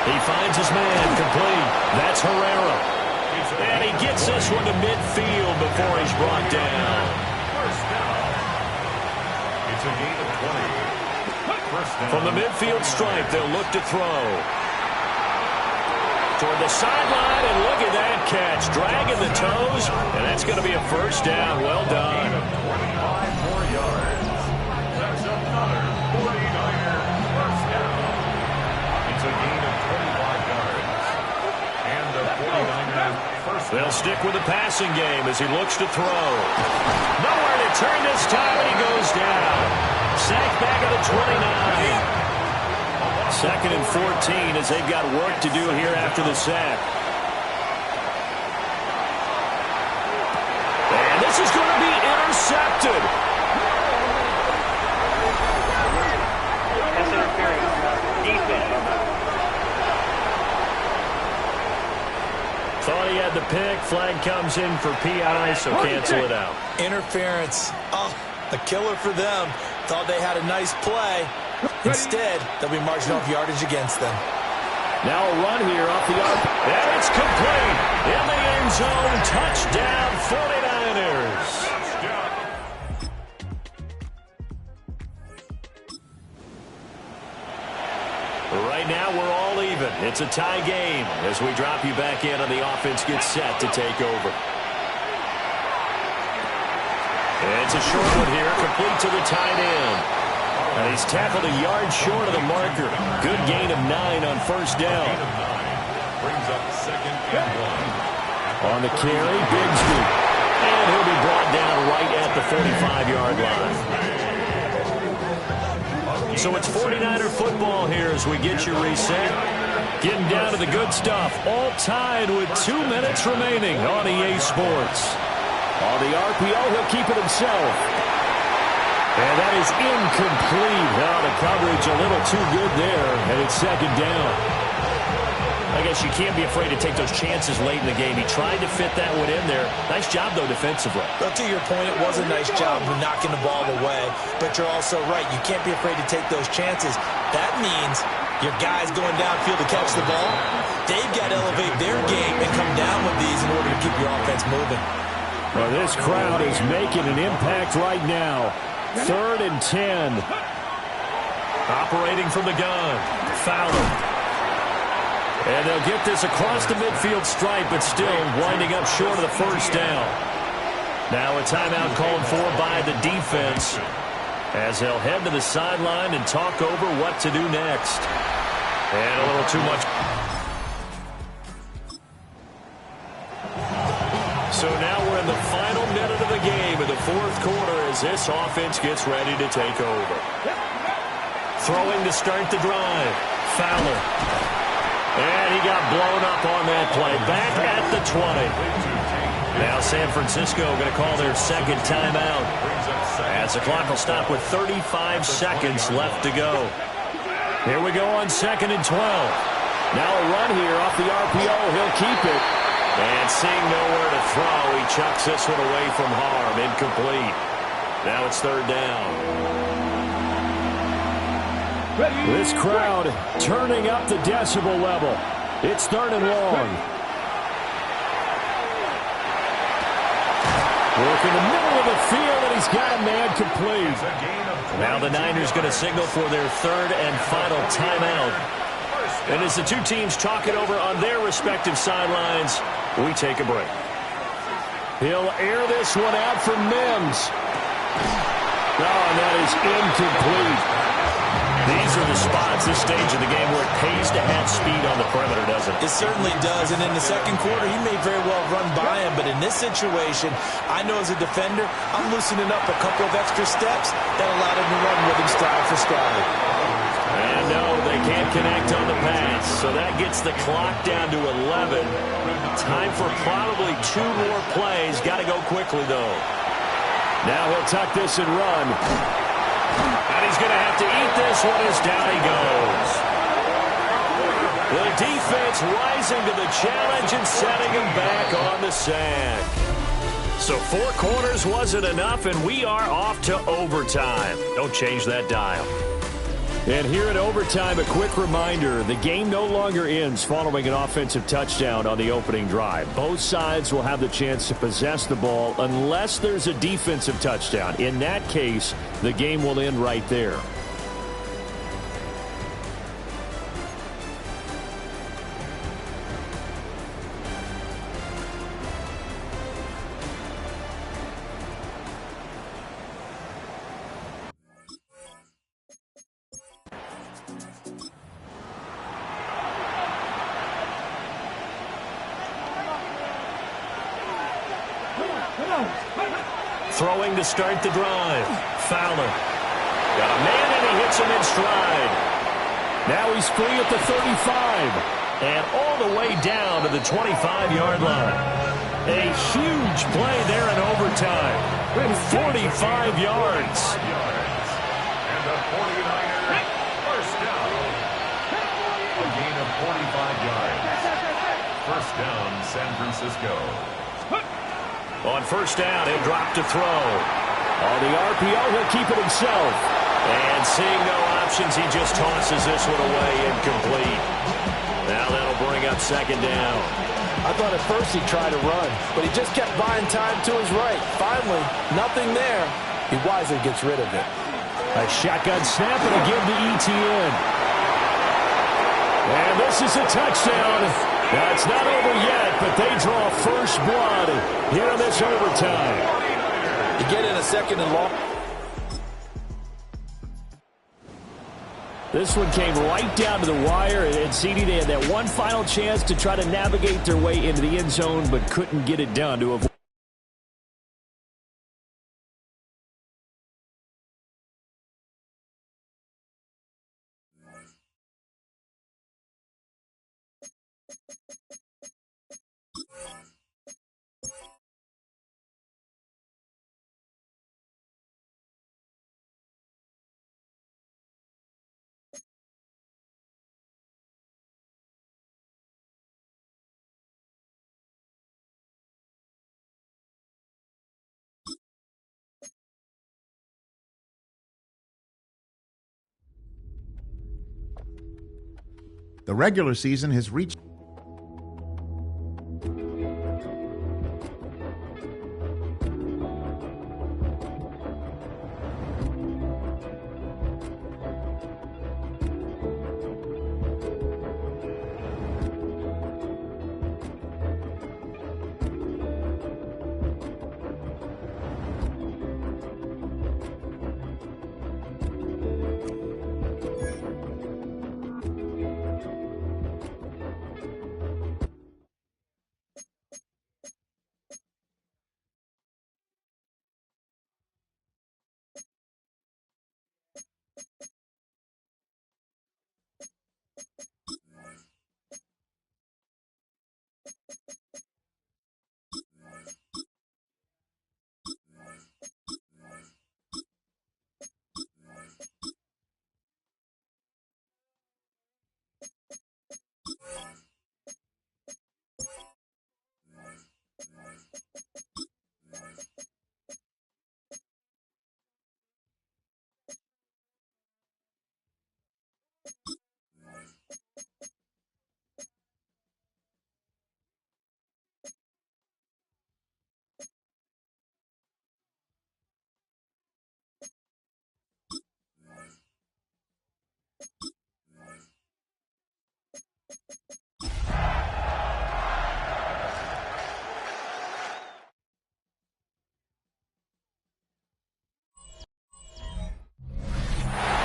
G: He finds his man complete. That's Herrera. And he gets this one to midfield before he's brought down.
C: first down. It's a gain of 20. First down.
G: From the midfield stripe, they'll look to throw. Toward the sideline, and look at that catch. Dragging the toes, and that's going to be a first down. Well done.
C: 25 more yards. That's another 49er first down. It's a gain of 25 yards. And the 49er first down.
G: They'll stick with the passing game as he looks to throw. Nowhere to turn this time, and he goes down. Sacked back at the 29. Second and 14 as they've got work to do here after the sack. And this is going to be intercepted.
J: That's interference. Defense.
G: Thought he had the pick. Flag comes in for PI, so cancel it out.
H: Interference. Oh, a killer for them. Thought they had a nice play. Instead, they'll be marching off yardage against them.
G: Now a run here off the arc. And it's complete. In the end zone. Touchdown, 49ers. Right now, we're all even. It's a tie game as we drop you back in and the offense gets set to take over. It's a short one here, complete to the tight end. And he's tackled a yard short of the marker. Good gain of 9 on first down.
C: Brings up second and 1.
G: On the carry, Bigsby. And he'll be brought down right at the 45-yard line. So it's 49er football here as we get you reset. Getting down to the good stuff. All tied with 2 minutes remaining on EA Sports. On the RPO, he'll keep it himself. And that is incomplete. Now the coverage a little too good there, and it's second down. I guess you can't be afraid to take those chances late in the game. He tried to fit that one in there. Nice job, though, defensively.
H: Well, to your point, it was a nice job of knocking the ball away. But you're also right. You can't be afraid to take those chances. That means your guys going downfield to catch the ball, they've got to elevate their game and come down with these in order to keep your offense moving.
G: Well, this crowd is making an impact right now. 3rd and 10. Operating from the gun. Fowler. And they'll get this across the midfield stripe, but still winding up short of the first down. Now a timeout called for by the defense as they'll head to the sideline and talk over what to do next. And a little too much. So now we're in the final minute of the game in the fourth quarter as this offense gets ready to take over. Throwing to start the drive. Fowler. And he got blown up on that play. Back at the 20. Now San Francisco going to call their second timeout, as the clock will stop with 35 seconds left to go. Here we go on 2nd and 12. Now a run here off the RPO. He'll keep it. And seeing nowhere to throw, he chucks this one away from harm. Incomplete. Now it's 3rd down. This crowd turning up the decibel level. It's 3rd and long. Work in the middle of the field, and he's got a man complete. Now the Niners going to signal for their 3rd and final timeout. And as the two teams talk it over on their respective sidelines, we take a break. He'll air this one out for Mims. Oh, and that is incomplete. These are the spots, this stage of the game, where it pays to have speed on the perimeter, doesn't it?
H: It certainly does, and in the second quarter, he may very well run by him, but in this situation, I know as a defender, I'm loosening up a couple of extra steps that allowed him to run with him stride for stride.
G: And no, they can't connect on the pass, so that gets the clock down to 11. Time for probably 2 more plays. Got to go quickly, though. Now he'll tuck this and run. And he's going to have to eat this one as down he goes. The defense rising to the challenge and setting him back on the sack. So 4 quarters wasn't enough, and we are off to overtime. Don't change that dial. And here at overtime, a quick reminder, the game no longer ends following an offensive touchdown on the opening drive. Both sides will have the chance to possess the ball unless there's a defensive touchdown. In that case, the game will end right there. Throwing to start the drive. Fowler. Got a man, and he hits him in stride. Now he's free at the 35. And all the way down to the 25-yard line. A huge play there in overtime. 45 yards.
C: And the 49ers first down. A gain of 45 yards. First down, San Francisco.
G: On first down, he'll drop to throw. On the RPO, he'll keep it himself. And seeing no options, he just tosses this one away, incomplete. Now that'll bring up second down.
H: I thought at first he tried to run, but he just kept buying time to his right. Finally, nothing there. He wisely gets rid of it.
G: A shotgun snap and again to ETN. And this is a touchdown. Now, it's not over yet, but they draw first blood here in this overtime.
H: You get in a second and long.
G: This one came right down to the wire, and CD, they had that one final chance to try to navigate their way into the end zone, but couldn't get it done to avoid.
K: The regular season has reached.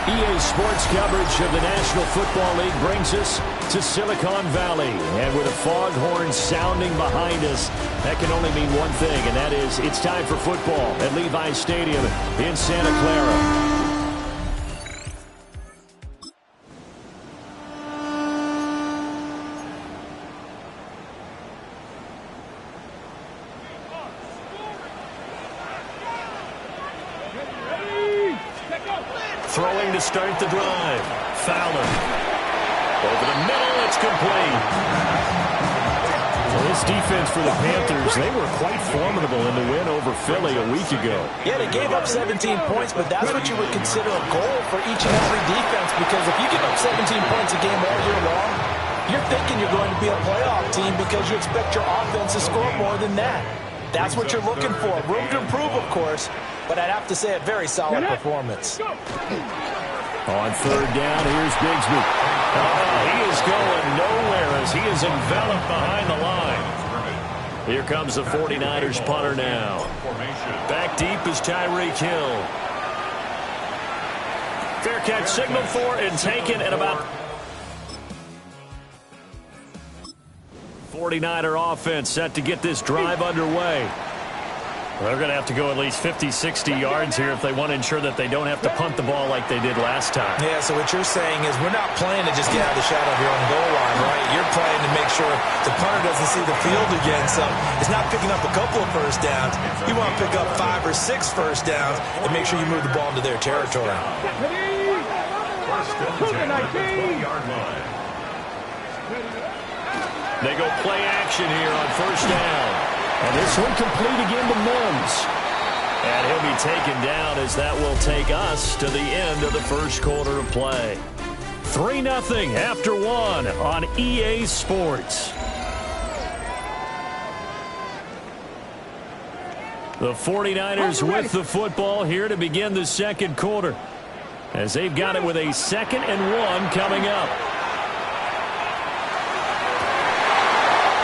G: EA Sports coverage of the National Football League brings us to Silicon Valley. And with a foghorn sounding behind us, that can only mean one thing, and that is it's time for football at Levi's Stadium in Santa Clara. Throwing to start the drive. Fowler. Over the middle, it's complete. Well, this defense for the Panthers, they were quite formidable in the win over Philly a week ago.
H: Yeah, they gave up 17 points, but that's what you would consider a goal for each and every defense, because if you give up 17 points a game all year long, you're thinking you're going to be a playoff team because you expect your offense to score more than that. That's what you're looking for. Room to improve, of course, but I'd have to say a very solid performance.
G: On third down, here's Bigsby. He is going nowhere as he is enveloped behind the line. Here comes the 49ers punter now. Back deep is Tyreek Hill. Fair catch signaled for and taken at about 49er offense set to get this drive underway. They're going to have to go at least 50, 60 yards here if they want to ensure that they don't have to punt the ball like they did last time.
H: Yeah, so what you're saying is we're not playing to just get out of the shadow here on the goal line, right? You're playing to make sure the punter doesn't see the field again. So it's not picking up a couple of first downs. You want to pick up 5 or 6 first downs and make sure you move the ball into their territory.
G: They go play action here on first down. And this one complete again to Mims. And he'll be taken down as that will take us to the end of the first quarter of play. 3-0 after 1 on EA Sports. The 49ers with the football here to begin the second quarter, as they've got it with a 2nd and 1 coming up.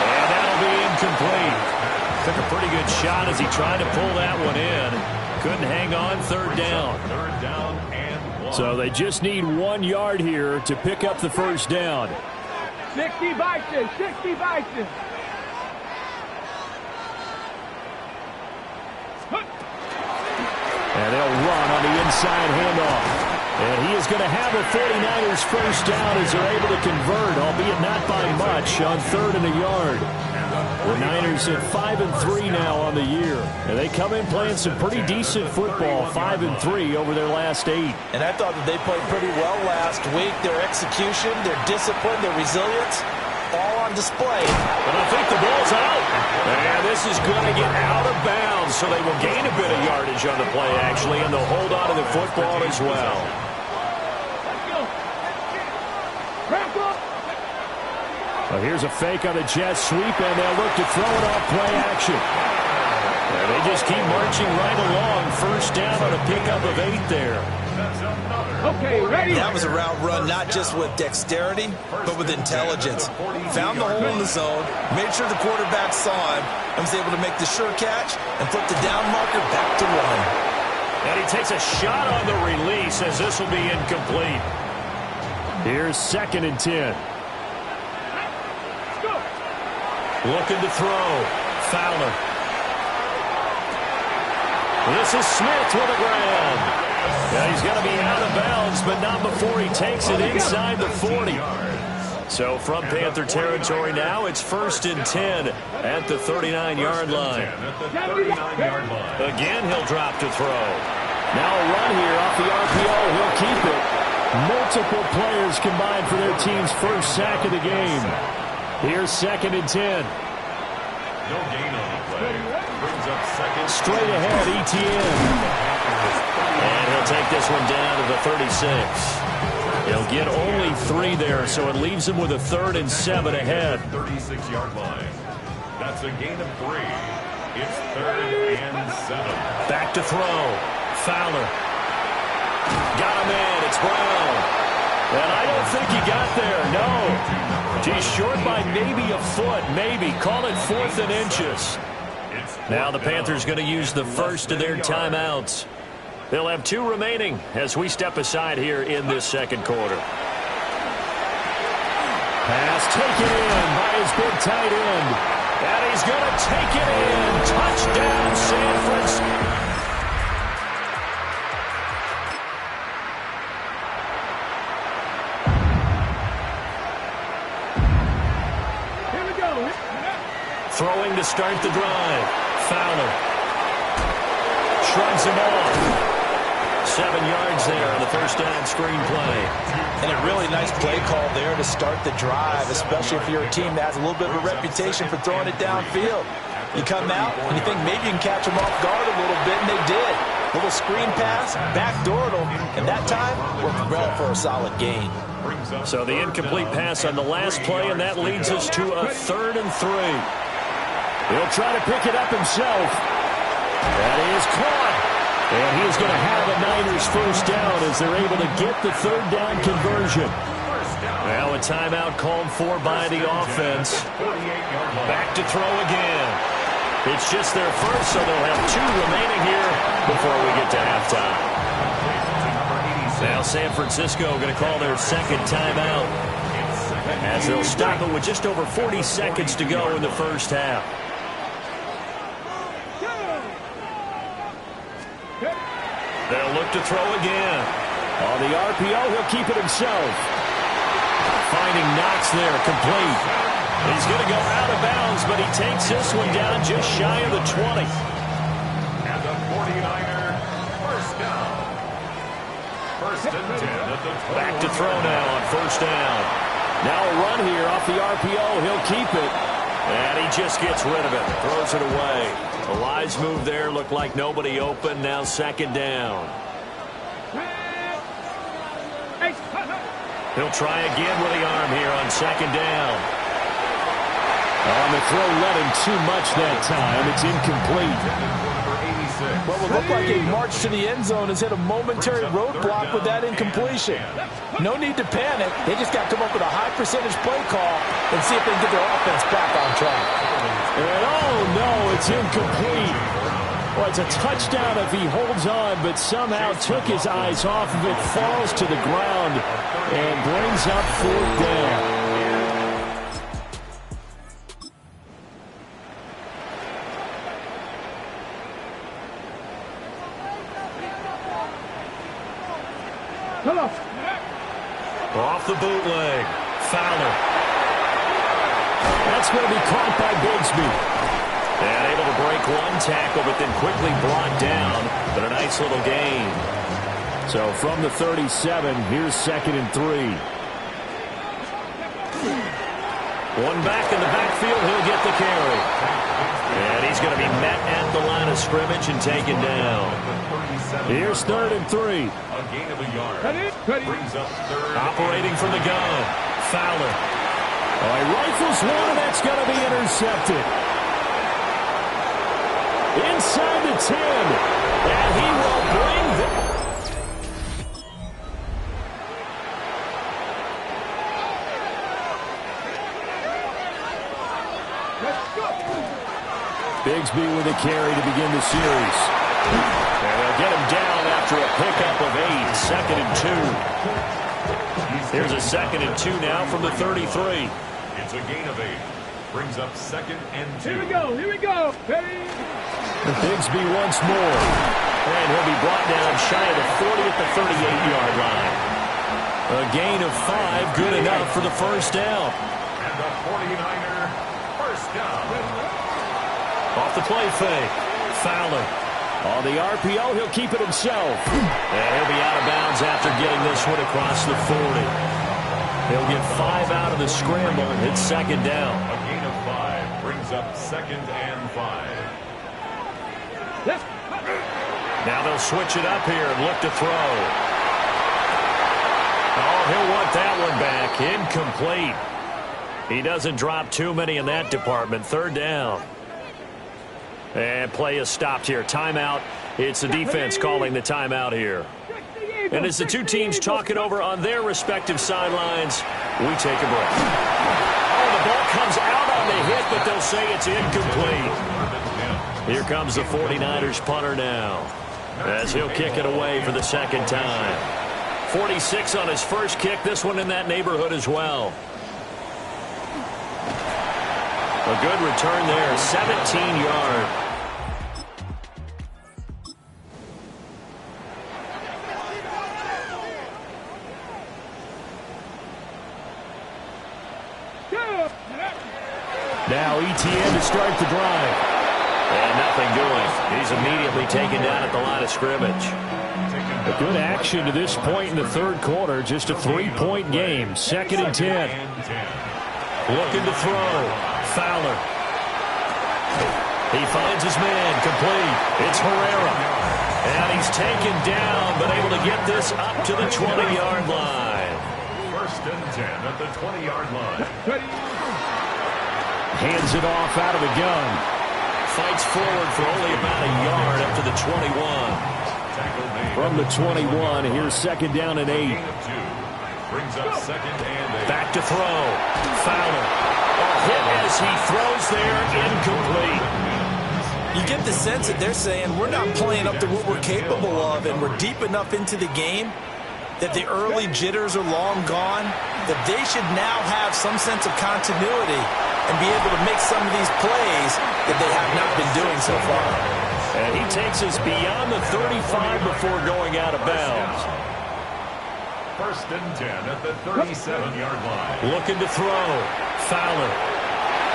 G: And that'll be incomplete. Took a pretty good shot as he tried to pull that one in. Couldn't hang on. Third down. So they just need 1 yard here to pick up the first down.
D: 60 Bison, 60 Bison.
G: And they'll run on the inside handoff. And he is going to have a 49ers first down as they're able to convert, albeit not by much, on 3rd and a yard. The Niners at 5-3 now on the year. And they come in playing some pretty decent football, 5-3 over their last 8.
H: And I thought that they played pretty well last week. Their execution, their discipline, their resilience, all on display.
G: But I think the ball's out. And this is going to get out of bounds, so they will gain a bit of yardage on the play, actually, and they'll hold on to the football as well. Well, here's a fake on the jet sweep, and they'll look to throw it off play action. And they just keep marching right along. First down on a pickup of 8 there.
D: Okay, ready?
H: That was a route run not just with dexterity, but with intelligence. Found the hole in the zone, made sure the quarterback saw him, and was able to make the sure catch and flip the down marker back to 1.
G: And he takes a shot on the release as this will be incomplete. Here's 2nd and 10. Looking to throw. Fowler. This is Smith with a grab. Yeah, he's going to be out of bounds, but not before he takes it inside the 40. So from Panther territory now, it's 1st and 10 at the 39-yard line. Again, he'll drop to throw. Now a run here off the RPO. He'll keep it. Multiple players combined for their team's first sack of the game. Here's 2nd and 10.
C: No gain on the play. Brings up second.
G: Straight ahead, ETN. And he'll take this one down to the 36. He'll get only 3 there, so it leaves him with a 3rd and 7 ahead.
C: 36-yard line. That's a gain of 3. It's 3rd and 7.
G: Back to throw. Fowler. Got him in. It's Brown. And I don't think he got there. No. He's short by maybe a foot. Maybe. Call it 4th and inches. Now the Panthers going to use the first of their timeouts. They'll have 2 remaining as we step aside here in this second quarter. Pass taken in by his big tight end. And he's going to take it in. Touchdown, San Francisco. Throwing to start the drive. Fowler. Shrugs him off. 7 yards there on the first down screen play.
H: And a really nice play call there to start the drive, especially if you're a team that has a little bit of a reputation for throwing it downfield. You come out and you think maybe you can catch them off guard a little bit, and they did. Little screen pass, backdoored them, and that time worked well for a solid gain.
G: So the incomplete pass on the last play, and that leads us to a 3rd and 3. He'll try to pick it up himself. That is caught. And he's going to have a Niners first down as they're able to get the 3rd down conversion. Now a timeout called for by the offense. Back to throw again. It's just their first, so they'll have 2 remaining here before we get to halftime. Now San Francisco going to call their 2nd timeout as they'll stop it with just over 40 seconds to go in the first half. They'll look to throw again. On the RPO, he'll keep it himself. Finding Knox there, complete. He's going to go out of bounds, but he takes this one down just shy of the 20.
C: And the 49er, first down. 1st and 10 at the 12.
G: Back to throw now on first down. Now a run here off the RPO. He'll keep it. And he just gets rid of it. Throws it away. A wise move there. Looked like nobody open. Now 2nd down. He'll try again with the arm here on 2nd down. On the throw, let him too much that time. It's incomplete.
H: What would look like a march to the end zone has hit a momentary roadblock with that incompletion. No need to panic. They just got to come up with a high percentage play call and see if they can get their offense back on track.
G: And oh no, it's incomplete. Well, it's a touchdown if he holds on, but somehow took his eyes off of it, falls to the ground, and brings up 4th down. Off the bootleg. Fowler. That's going to be caught by Bigsby. And able to break one tackle, but then quickly brought down. But a nice little gain. So from the 37, here's 2nd and 3. One back in the backfield, he'll get the carry. And he's going to be met at the line of scrimmage and taken down. Here's 3rd and 3.
C: A gain of a yard. Brings up 3rd.
G: Operating from the gun. Fowler. Oh, he rifles one, and that's going to be intercepted. Inside the 10. And he will bring them. Bigsby with a carry to begin the series. And they'll get him down after a pickup of 8. 2nd and 2. Here's a 2nd and 2 now from the 33.
C: It's a gain of 8. Brings up 2nd and 2.
D: Here we go.
G: Bigsby once more. And he'll be brought down shy of the 40 at the 38-yard line. A gain of 5, good enough for the first down.
C: And the 49er first down.
G: Off the play fake. Fowler. On the RPO, he'll keep it himself. And he'll be out of bounds after getting this one across the 40. He'll get 5 out of the scramble. It's second down.
C: A gain of 5 brings up 2nd and 5.
G: Now they'll switch it up here and look to throw. Oh, he'll want that one back. Incomplete. He doesn't drop too many in that department. Third down. And play is stopped here. Timeout. It's the defense calling the timeout here. And as the two teams talk it over on their respective sidelines, we take a break. Oh, the ball comes out on the hit, but they'll say it's incomplete. Here comes the 49ers punter now, as he'll kick it away for the second time. 46 on his first kick. This one in that neighborhood as well. A good return there, 17 yards. Now ETN to start the drive. And nothing doing. He's immediately taken down at the line of scrimmage.
E: A good action to this point in the third quarter. Just a 3-point game. 2nd and 10.
G: Looking to throw. Fowler. He finds his man. Complete. It's Herrera. And he's taken down, but able to get this up to the 20-yard line.
C: 1st and 10 at the 20-yard line.
E: Hands it off out of the gun.
G: Fights forward for only about a yard up to the 21.
E: From the 21, here's 2nd down and 8.
C: Brings up 2nd and 8.
G: Back to throw. Fowler. Hit as he throws there, incomplete.
H: You get the sense that they're saying we're not playing up to what we're capable of, and we're deep enough into the game that the early jitters are long gone, that they should now have some sense of continuity and be able to make some of these plays that they have not been doing so far.
G: And he takes us beyond the 35 before going out of bounds.
C: 1st and 10 at the 37-yard line.
G: Looking to throw. Fowler.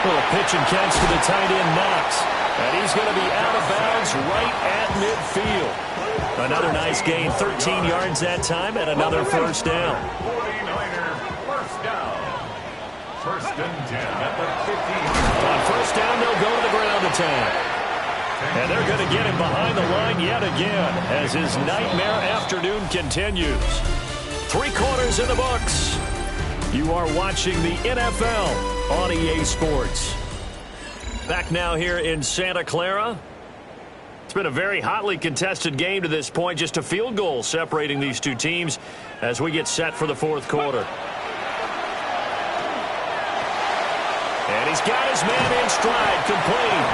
G: Little pitch and catch to the tight end, Knox. And he's going to be out of bounds right at midfield. Another nice gain, 13 yards that time, and another first down.
C: 49er first down. 1st and 10 at the 50.
G: On first down, they'll go to the ground attack. And they're going to get him behind the line yet again as his nightmare afternoon continues. 3 quarters in the books. You are watching the NFL on EA Sports. Back now here in Santa Clara. It's been a very hotly contested game to this point. Just a field goal separating these two teams as we get set for the fourth quarter. And he's got his man in stride, complete.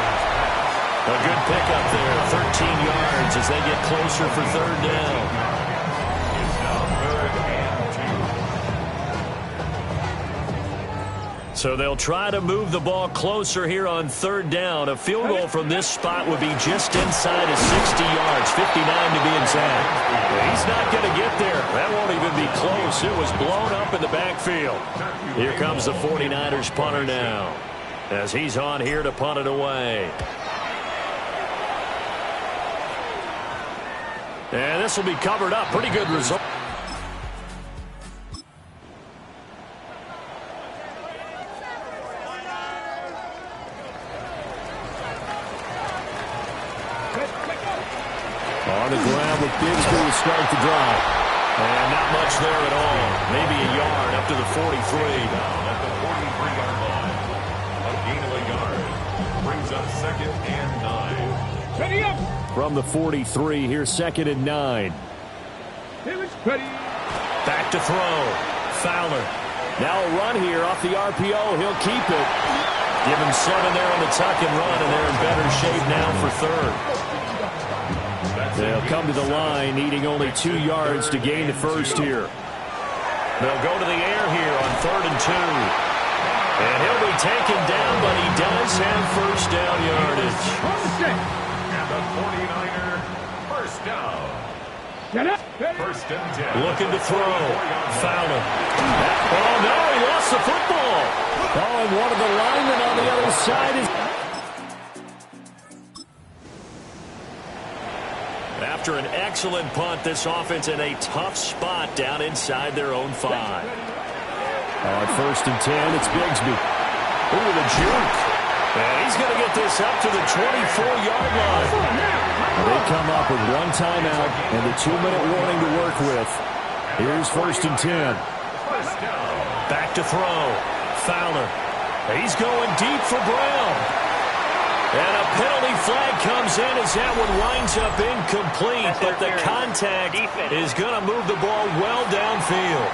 G: A good pickup there, 13 yards as they get closer for third down. So they'll try to move the ball closer here on third down. A field goal from this spot would be just inside of 60 yards, 59 to be exact. He's not going to get there. That won't even be close. It was blown up in the backfield. Here comes the 49ers punter now as he's on here to punt it away. And this will be covered up. Pretty good result. On the ground with Bigsby to start the drive. And not much there at all. Maybe a yard up to the 43.
C: Down at the 43-yard line. A gain of a yard. Brings up 2nd and 9.
D: Ready up.
E: From the 43, here's 2nd and 9.
G: Back to throw. Fowler. Now a run here off the RPO. He'll keep it. Give him 7 there on the tuck and run, and they're in better shape now for third. They'll come to the line, needing only 2 yards to gain the first here. They'll go to the air here on 3rd and 2. And he'll be taken down, but he does have first down yardage.
C: And the 49er first down. First and 10.
G: Looking to throw. Fowler. Oh, no, he lost the football. Oh, and one of the linemen on the other side is... After an excellent punt, this offense in a tough spot down inside their own 5. On first and 10, it's Bigsby. Ooh, the juke. And he's going to get this up to the 24-yard line. They come up with one timeout and the 2-minute warning to work with. Here's first and 10. Back to throw. Fowler. He's going deep for Brown. And a penalty flag comes in as that one winds up incomplete. But the contact is going to move the ball well downfield.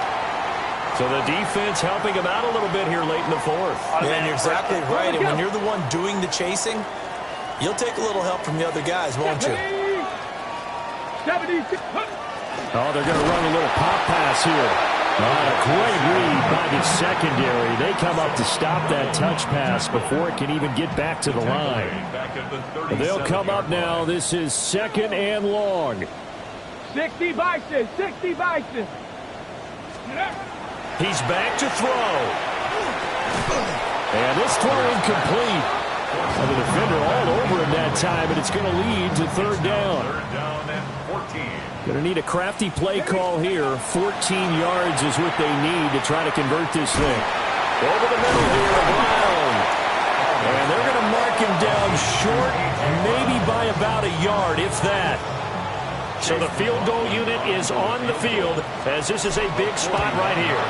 G: So the defense helping him out a little bit here late in the 4th.
H: Yeah, and you're exactly right. And when you're the one doing the chasing, you'll take a little help from the other guys, won't you?
G: Oh, they're going to run a little pop pass here. Oh, a great read by the secondary. They come up to stop that touch pass before it can even get back to the line. They'll come up now. This is 2nd and long.
D: 60 Bison, 60 Bison.
G: He's back to throw. And this throw incomplete. And the defender all over him that time, and it's going to lead to 3rd down.
C: 3rd down and 14.
G: Going to need a crafty play call here. 14 yards is what they need to try to convert this thing. Over the middle here, Brown. And they're going to mark him down short, maybe by about a yard, if that. So the field goal unit is on the field as this is a big spot right here.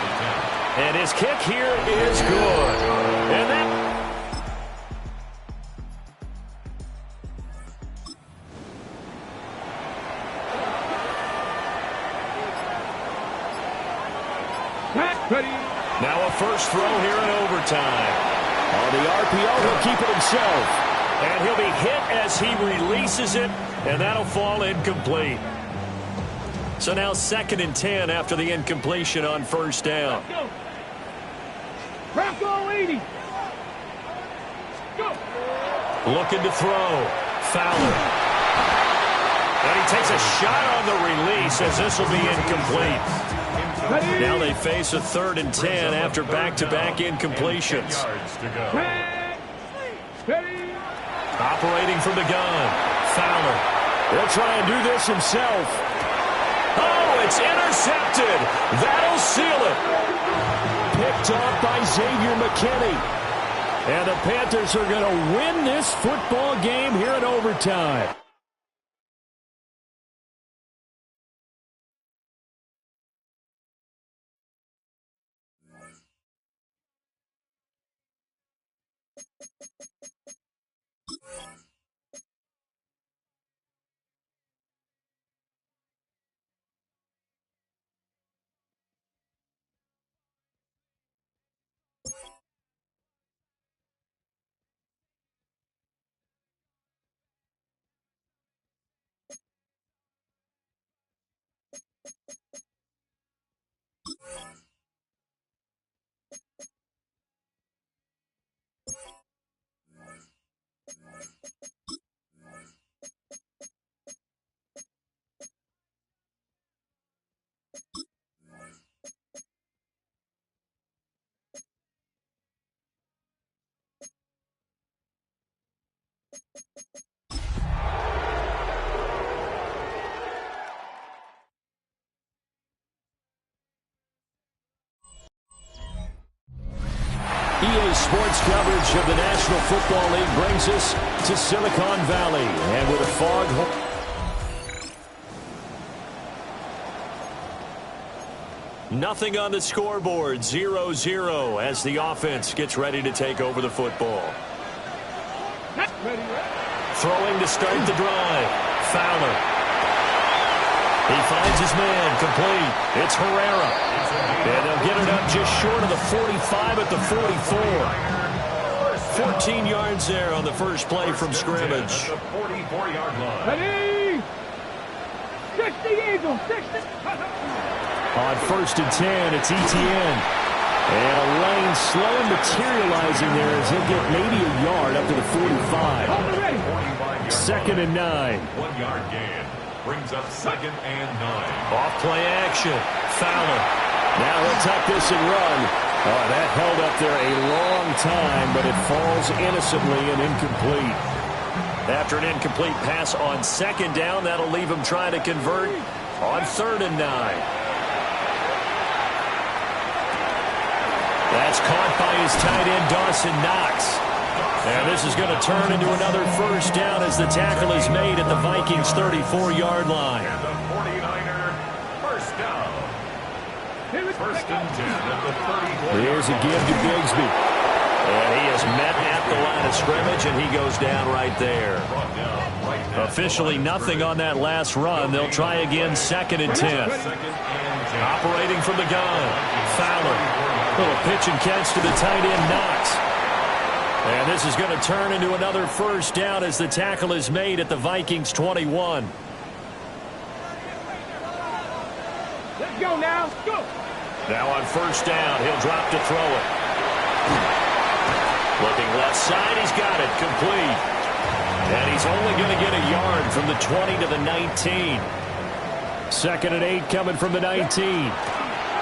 G: And his kick here is good. And that... Now a first throw here in overtime. On the RPO, he'll keep it himself. And he'll be hit as he releases it, and that'll fall incomplete. So now 2nd and 10 after the incompletion on first down.
D: Bronco 80. Go.
G: Looking to throw. Fowler. And he takes a shot on the release as this will be incomplete. Now they face a 3rd and 10 after back-to-back incompletions. Operating from the gun. Fowler. He'll try and do this himself. Oh, it's intercepted. That'll seal it. Picked off by Xavier McKinney. And the Panthers are going to win this football game here in overtime. EA Sports coverage of the National Football League brings us to Silicon Valley. And with a fog... Nothing on the scoreboard, 0-0 as the offense gets ready to take over the football. Throwing to start the drive. Fowler. He finds his man, complete. It's Herrera. And they'll get it up just short of the 45 at the 44. 14 yards there on the first play from scrimmage.
C: 44-yard line.
D: Ready? 60 Eagles, 60.
G: On first and 10, it's Etienne. And a lane slow materializing there as he'll get maybe a yard up to the 45. 2nd and 9.
C: 1 yard gain. brings up 2nd and 9.
G: Off play action. Fowler. Now he'll tuck this and run. Oh, that held up there a long time, but it falls innocently and incomplete. After an incomplete pass on 2nd down, that'll leave him trying to convert on 3rd and 9. That's caught by his tight end, Dawson Knox. And this is going to turn into another first down as the tackle is made at the Vikings' 34-yard line.
C: And the 49er first down. First and 10 at the 34.
G: Here's a give to Bigsby. And he is met at the line of scrimmage, and he goes down right there. Officially nothing on that last run. They'll try again 2nd and 10. Operating from the gun. Fowler. Little pitch and catch to the tight end, Knox. And this is going to turn into another first down as the tackle is made at the Vikings' 21.
D: Let's go now. Go.
G: Now on first down, he'll drop to throw it. Looking left side, he's got it. Complete. And he's only going to get a yard from the 20 to the 19. 2nd and 8 coming from the 19.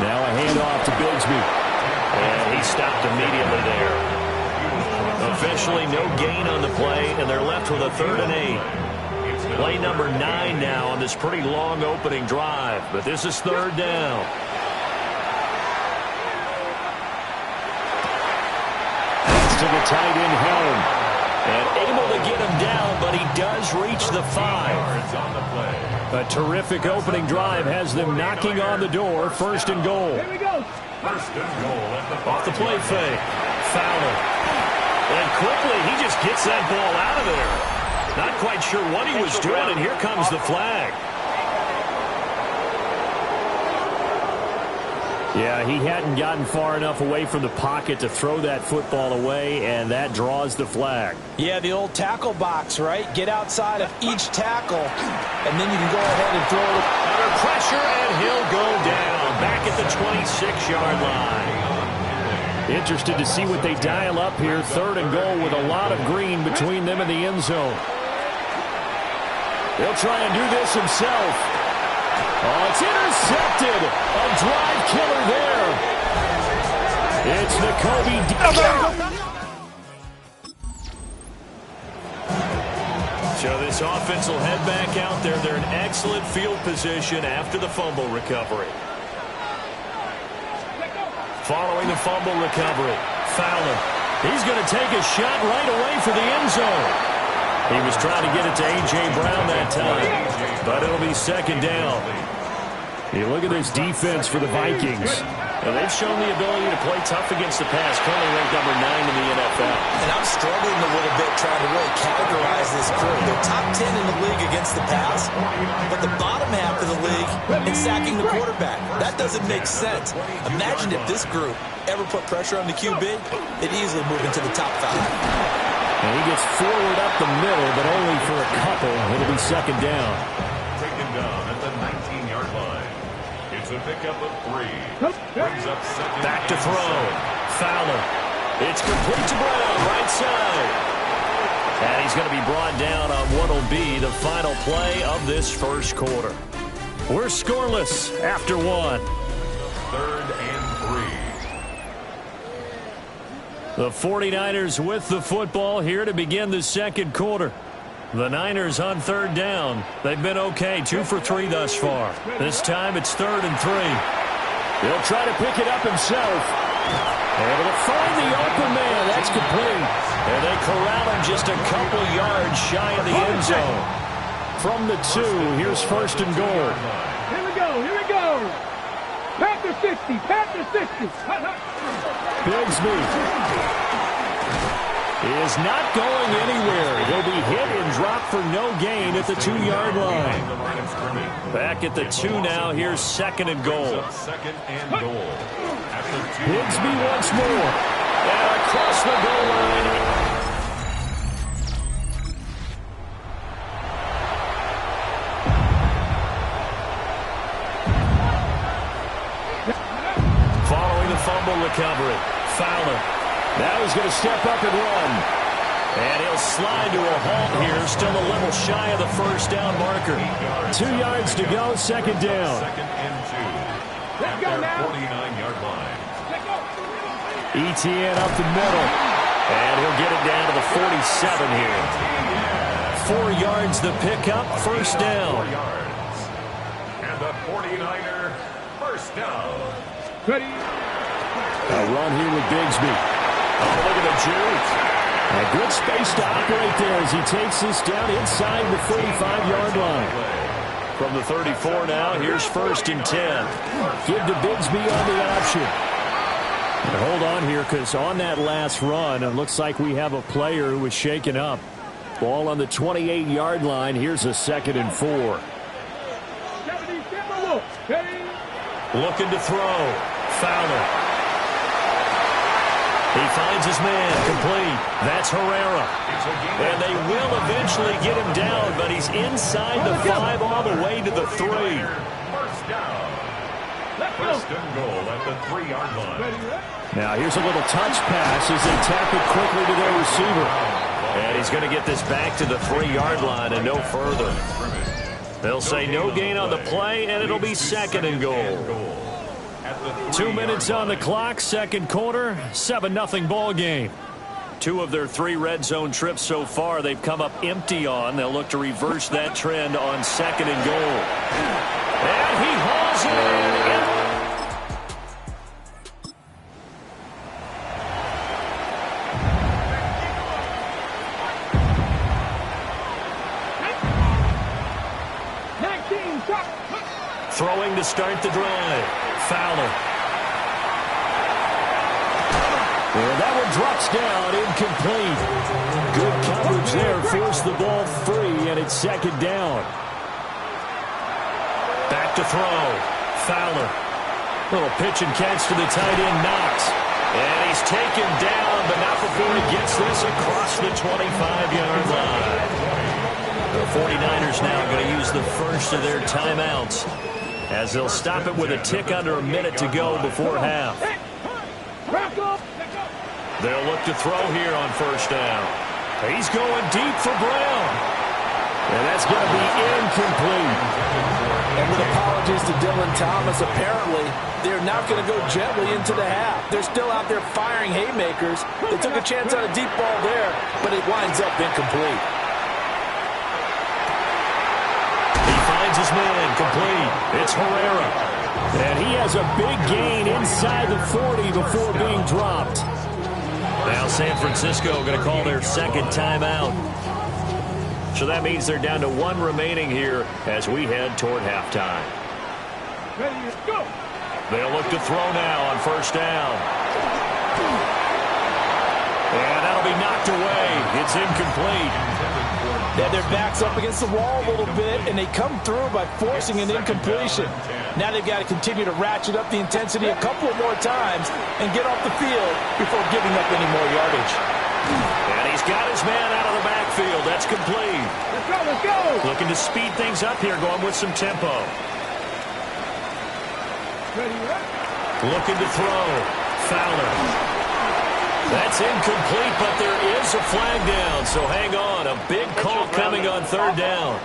G: Now a handoff to Bigsby. And he stopped immediately there. Officially no gain on the play, and they're left with a 3rd and 8. Play number 9 now on this pretty long opening drive, but this is 3rd down. That's to the tight end, Helm. And able to get him down, but he does reach the 5. A terrific opening drive has them knocking on the door. 1st and goal.
D: Here we go.
C: First and goal at the
G: Off the play fake. Fowler. And quickly, he just gets that ball out of there. Not quite sure what he was doing, and here comes the flag. Yeah, he hadn't gotten far enough away from the pocket to throw that football away, and that draws the flag.
H: Yeah, the old tackle box, right? Get outside of each tackle, and then you can go ahead and throw it.
G: Under pressure, and he'll go down back at the 26-yard line. Interested to see what they dial up here. 3rd and goal with a lot of green between them and the end zone. He'll try and do this himself. Oh, it's intercepted. A drive killer there. It's Nakobe. So this offense will head back out there. They're in excellent field position after the fumble recovery. Following the fumble recovery, Fowler. He's going to take a shot right away for the end zone. He was trying to get it to A.J. Brown that time, but it'll be 2nd down. You look at this defense for the Vikings. Well, they've shown the ability to play tough against the pass, currently ranked number 9 in the NFL.
H: And I'm struggling a little bit trying to really categorize this crew. They're top 10 in the league against the pass, but the bottom half of the league in sacking the quarterback. That doesn't make sense. Imagine if this group ever put pressure on the QB, they'd easily move into the top 5.
G: And he gets forward up the middle, but only for a couple. It'll be 2nd down.
C: Taken down at the 19-yard line. It's a pickup of 3. Brings up 2nd.
G: Back to throw. Fowler. It's complete to Brown, right side. And he's going to be brought down on what will be the final play of this first quarter. We're scoreless after 1.
C: 3rd and 3.
G: The 49ers with the football here to begin the second quarter. The Niners on 3rd down. They've been okay, 2 for 3 thus far. This time it's 3rd and 3. He'll try to pick it up himself. Able to find the open man. That's complete. And they corral him just a couple yards shy of the end zone. From the 2, here's 1st and goal.
D: Here we go. Here we go. Panther 60. Panther 60.
G: Bigsby is not going anywhere. He'll be hit and dropped for no gain at the 2-yard line. Back at the 2 now. Here's 2nd and goal.
C: 2nd and goal.
G: Bigsby once more. And across the goal line. Following the fumble recovery, Fowler. Now he's going to step up and run. And he'll slide to a halt here, still a little shy of the first down marker. 2 yards to go, second down.
C: Second and 2. At their 49-yard line.
G: Etienne up the middle. And he'll get it down to the 47 here. 4 yards the pickup, first down.
C: 4 yards. And the 49er, first down.
D: Ready.
G: A run here with Bigsby. Oh, look at the juke. A good space to operate there as he takes this down inside the 35-yard line. From the 34 now, here's first and 10. Give to Bigsby on the option. And hold on here, because on that last run, it looks like we have a player who was shaken up. Ball on the 28-yard line. Here's a second and 4. Looking to throw. Fowler. He finds his man, complete. That's Herrera. And they will eventually get him down, but he's inside the 5 all the way to the 3.
C: First down. First and goal at the 3-yard line.
G: Now here's a little touch pass as they tap it quickly to their receiver. And he's going to get this back to the 3-yard line and no further. They'll say no gain on the play, and it'll be second and goal. 2 minutes on the clock, second quarter, 7-0 ball game. 2 of their 3 red zone trips so far they've come up empty on. They'll look to reverse that trend on second and goal. And he hauls it in.
D: 19, stop.
G: Throwing to start the drive. Fowler. And that one drops down, incomplete. Good coverage there, forced the ball free, and it's second down. Back to throw. Fowler. Little pitch and catch to the tight end, Knox. And he's taken down, but not before he gets this across the 25-yard line. The 49ers now going to use the first of their timeouts, as they'll stop it with a tick under a minute to go before half. They'll look to throw here on first down. He's going deep for Brown. And that's going to be incomplete.
H: And with apologies to Dylan Thomas, apparently they're not going to go gently into the half. They're still out there firing haymakers. They took a chance on a deep ball there, but it winds up incomplete.
G: His man complete. It's Herrera. And he has a big gain inside the 40 before being dropped. Now San Francisco going to call their second timeout. So that means they're down to 1 remaining here as we head toward halftime.
D: Ready, go.
G: They'll look to throw now on first down. And that'll be knocked away. It's incomplete.
H: Yeah, their back's up against the wall a little bit, and they come through by forcing an incompletion. Now they've got to continue to ratchet up the intensity a couple more times and get off the field before giving up any more yardage.
G: And he's got his man out of the backfield. That's complete.
D: Let's go, let's go.
G: Looking to speed things up here, going with some tempo.
D: Ready,
G: Looking to throw. Fowler. That's incomplete, but there is a flag down, so hang on. A big call coming on third down.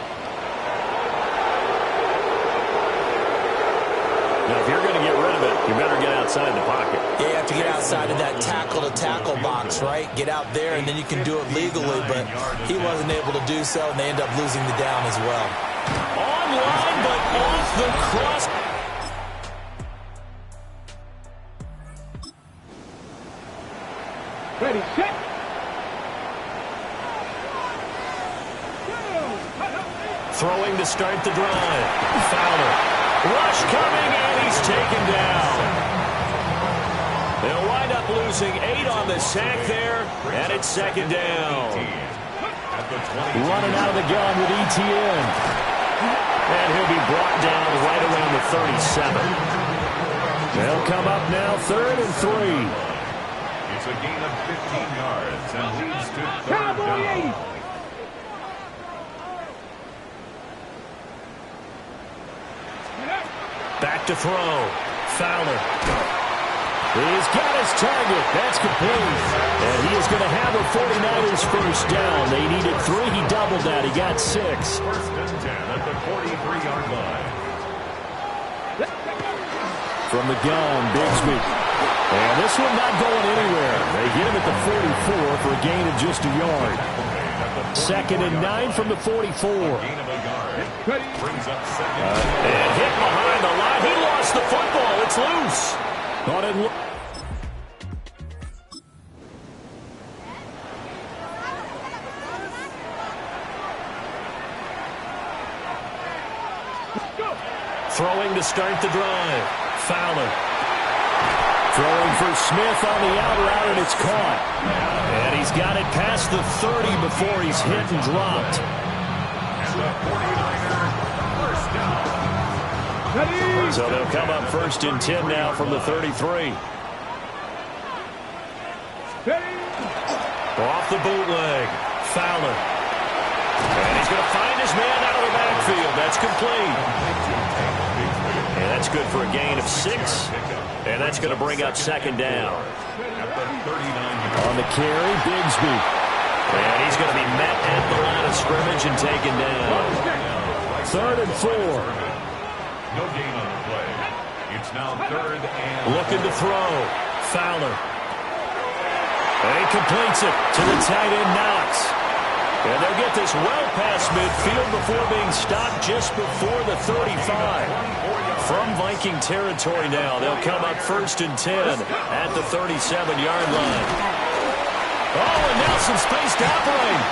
G: Now, if you're going to get rid of it, you better get outside the pocket.
H: Yeah, you have to get outside of that tackle-to-tackle box, right? Get out there, and then you can do it legally, but he wasn't able to do so, and they end up losing the down as well.
G: Online, but off the cross.
D: Ready, set.
G: Throwing to start the drive. Fowler. Rush coming, and he's taken down. They'll wind up losing 8 on the sack there, and it's second down. Running out of the gun with Etienne. And he'll be brought down right around the 37. They'll come up now, 3rd and 3.
C: It's a gain of 15 yards and leads to third down.
G: Back to throw. Fowler. He's got his target. That's complete. And he is going to have a 49ers first down. They needed 3. He doubled that. He got 6.
C: First and 10 at the 43-yard line.
G: From the gun, Bigsby. And this one not going anywhere. They hit him at the 44 for a gain of just a yard. Second and 9 from the 44.
C: Gain of a yard. Brings up second.
G: And hit behind the line. He lost the football. It's loose. Thought it throwing to start the drive. Fowler. Throwing for Smith on the out route, and it's caught. And he's got it past the 30 before he's hit and dropped.
C: And the 49ers first down.
G: So they'll come up first and 10 now from the 33. Off the bootleg. Fowler. And he's going to find his man out of the backfield. That's complete. And that's good for a gain of 6. And that's going to bring up second down. On the carry, Bigsby. And he's going to be met at the line of scrimmage and taken down. 3rd and 4.
C: No gain on the play. It's now 3rd and...
G: Looking to throw. Fowler. And he completes it to the tight end, Knox. And they'll get this well past midfield before being stopped just before the 35. From Viking territory now, they'll come up first and 10 at the 37-yard line. Oh, and Nelson spaced to operate.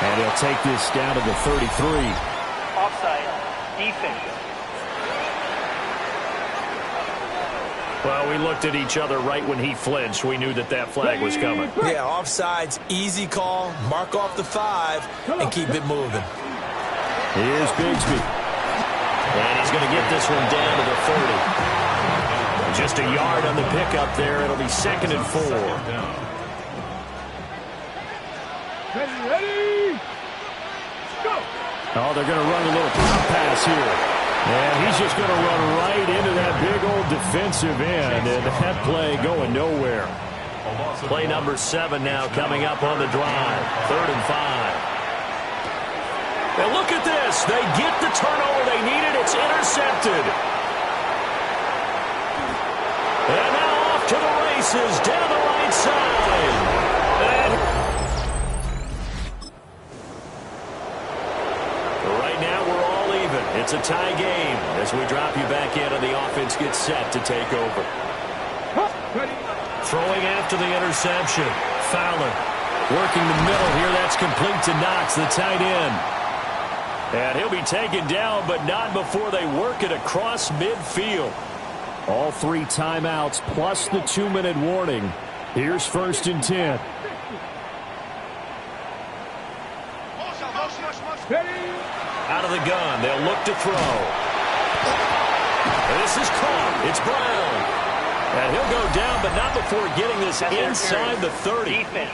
G: And he'll take this down to the 33.
J: Offside. Defense.
G: Well, we looked at each other right when he flinched. We knew that that flag was coming.
H: Yeah, offsides, easy call. Mark off the 5 and keep it moving.
G: Here's Bigsby. And he's going to get this one down to the 30. Just a yard on the pickup there. It'll be 2nd and 4.
D: Ready, go!
G: Oh, they're going to run a little pop pass here. And he's just going to run right into that big old defensive end. And that play going nowhere. Play number 7 now coming up on the drive. 3rd and 5. And look at this. They get the turnover they needed. It's intercepted. And now off to the races down the right side. And right now we're all even. It's a tie game as we drop you back in and the offense gets set to take over. Throwing after the interception. Fowler working the middle here. That's complete to Knox, the tight end. And he'll be taken down, but not before they work it across midfield. All 3 timeouts plus the 2-minute warning. Here's 1st and 10. Out of the gun, they'll look to throw. This is caught. It's Brown. And he'll go down, but not before getting this inside the 30.
J: Defense.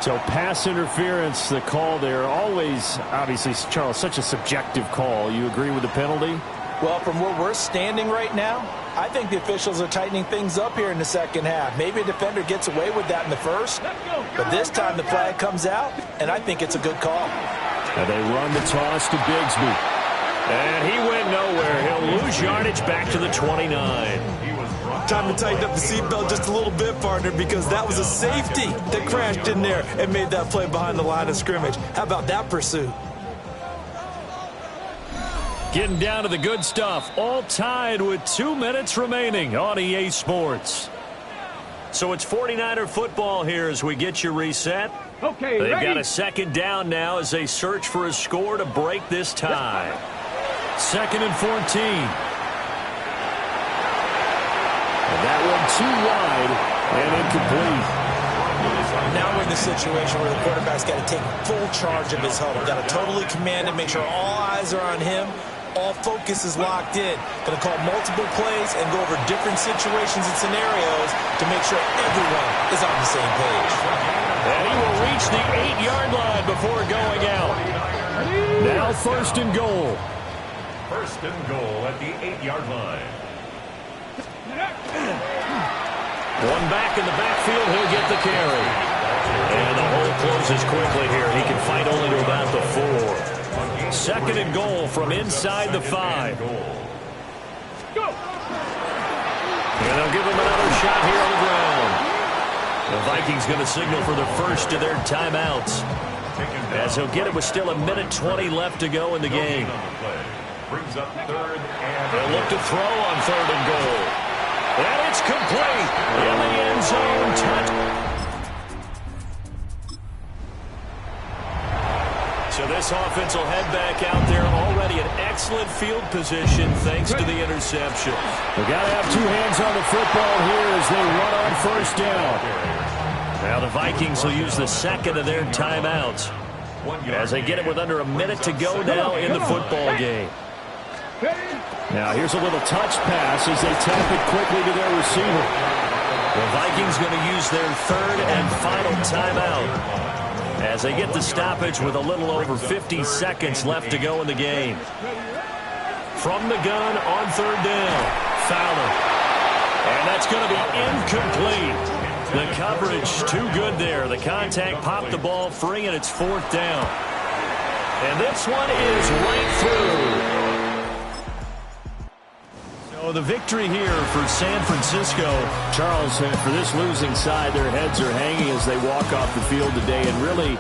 G: So pass interference, the call there, always, obviously, Charles, such a subjective call. You agree with the penalty?
H: Well, from where we're standing right now, I think the officials are tightening things up here in the second half. Maybe a defender gets away with that in the first, but this time the flag comes out, and I think it's a good call.
G: And they run the toss to Bigsby. And he went nowhere. He'll lose yardage back to the 29.
H: Time to tighten up the seatbelt just a little bit, partner, because that was a safety that crashed in there and made that play behind the line of scrimmage. How about that pursuit?
G: Getting down to the good stuff. All tied with 2 minutes remaining on EA Sports. So it's 49er football here as we get you reset.
D: Okay,
G: They've
D: ready?
G: got a second down now as they search for a score to break this tie. 2nd and 14. That one too wide and incomplete.
H: Now we're in the situation where the quarterback's got to take full charge of his huddle. Got to totally command it, make sure all eyes are on him. All focus is locked in. Going to call multiple plays and go over different situations and scenarios to make sure everyone is on the same page.
G: And he will reach the 8-yard line before going out. Now 1st and goal.
C: First and goal at the 8-yard line.
G: One back in the backfield, he'll get the carry. And the hole closes quickly here. He can fight only to about the 4. Second and goal from inside the 5. And they'll give him another shot here on the ground. The Vikings going to signal for the first of their timeouts, as he'll get it with still 1:20 left to go in the game.
C: Brings up third and
G: they'll look to throw on third and goal. And it's complete in the end zone. So this offense will head back out there, already in excellent field position thanks to the interception. They've got to have two hands on the football here as they run on first down. Now the Vikings will use the second of their timeouts as they get it with under 1 minute to go now in the football game. Now here's a little touch pass as they tap it quickly to their receiver. The Vikings going to use their third and final timeout as they get the stoppage with a little over 50 seconds left to go in the game. From the gun on third down, Fowler. And that's going to be incomplete. The coverage too good there. The contact popped the ball free, and it's fourth down. And this one is right through. So the victory here for San Francisco. Charles, for this losing side, their heads are hanging as they walk off the field today, and really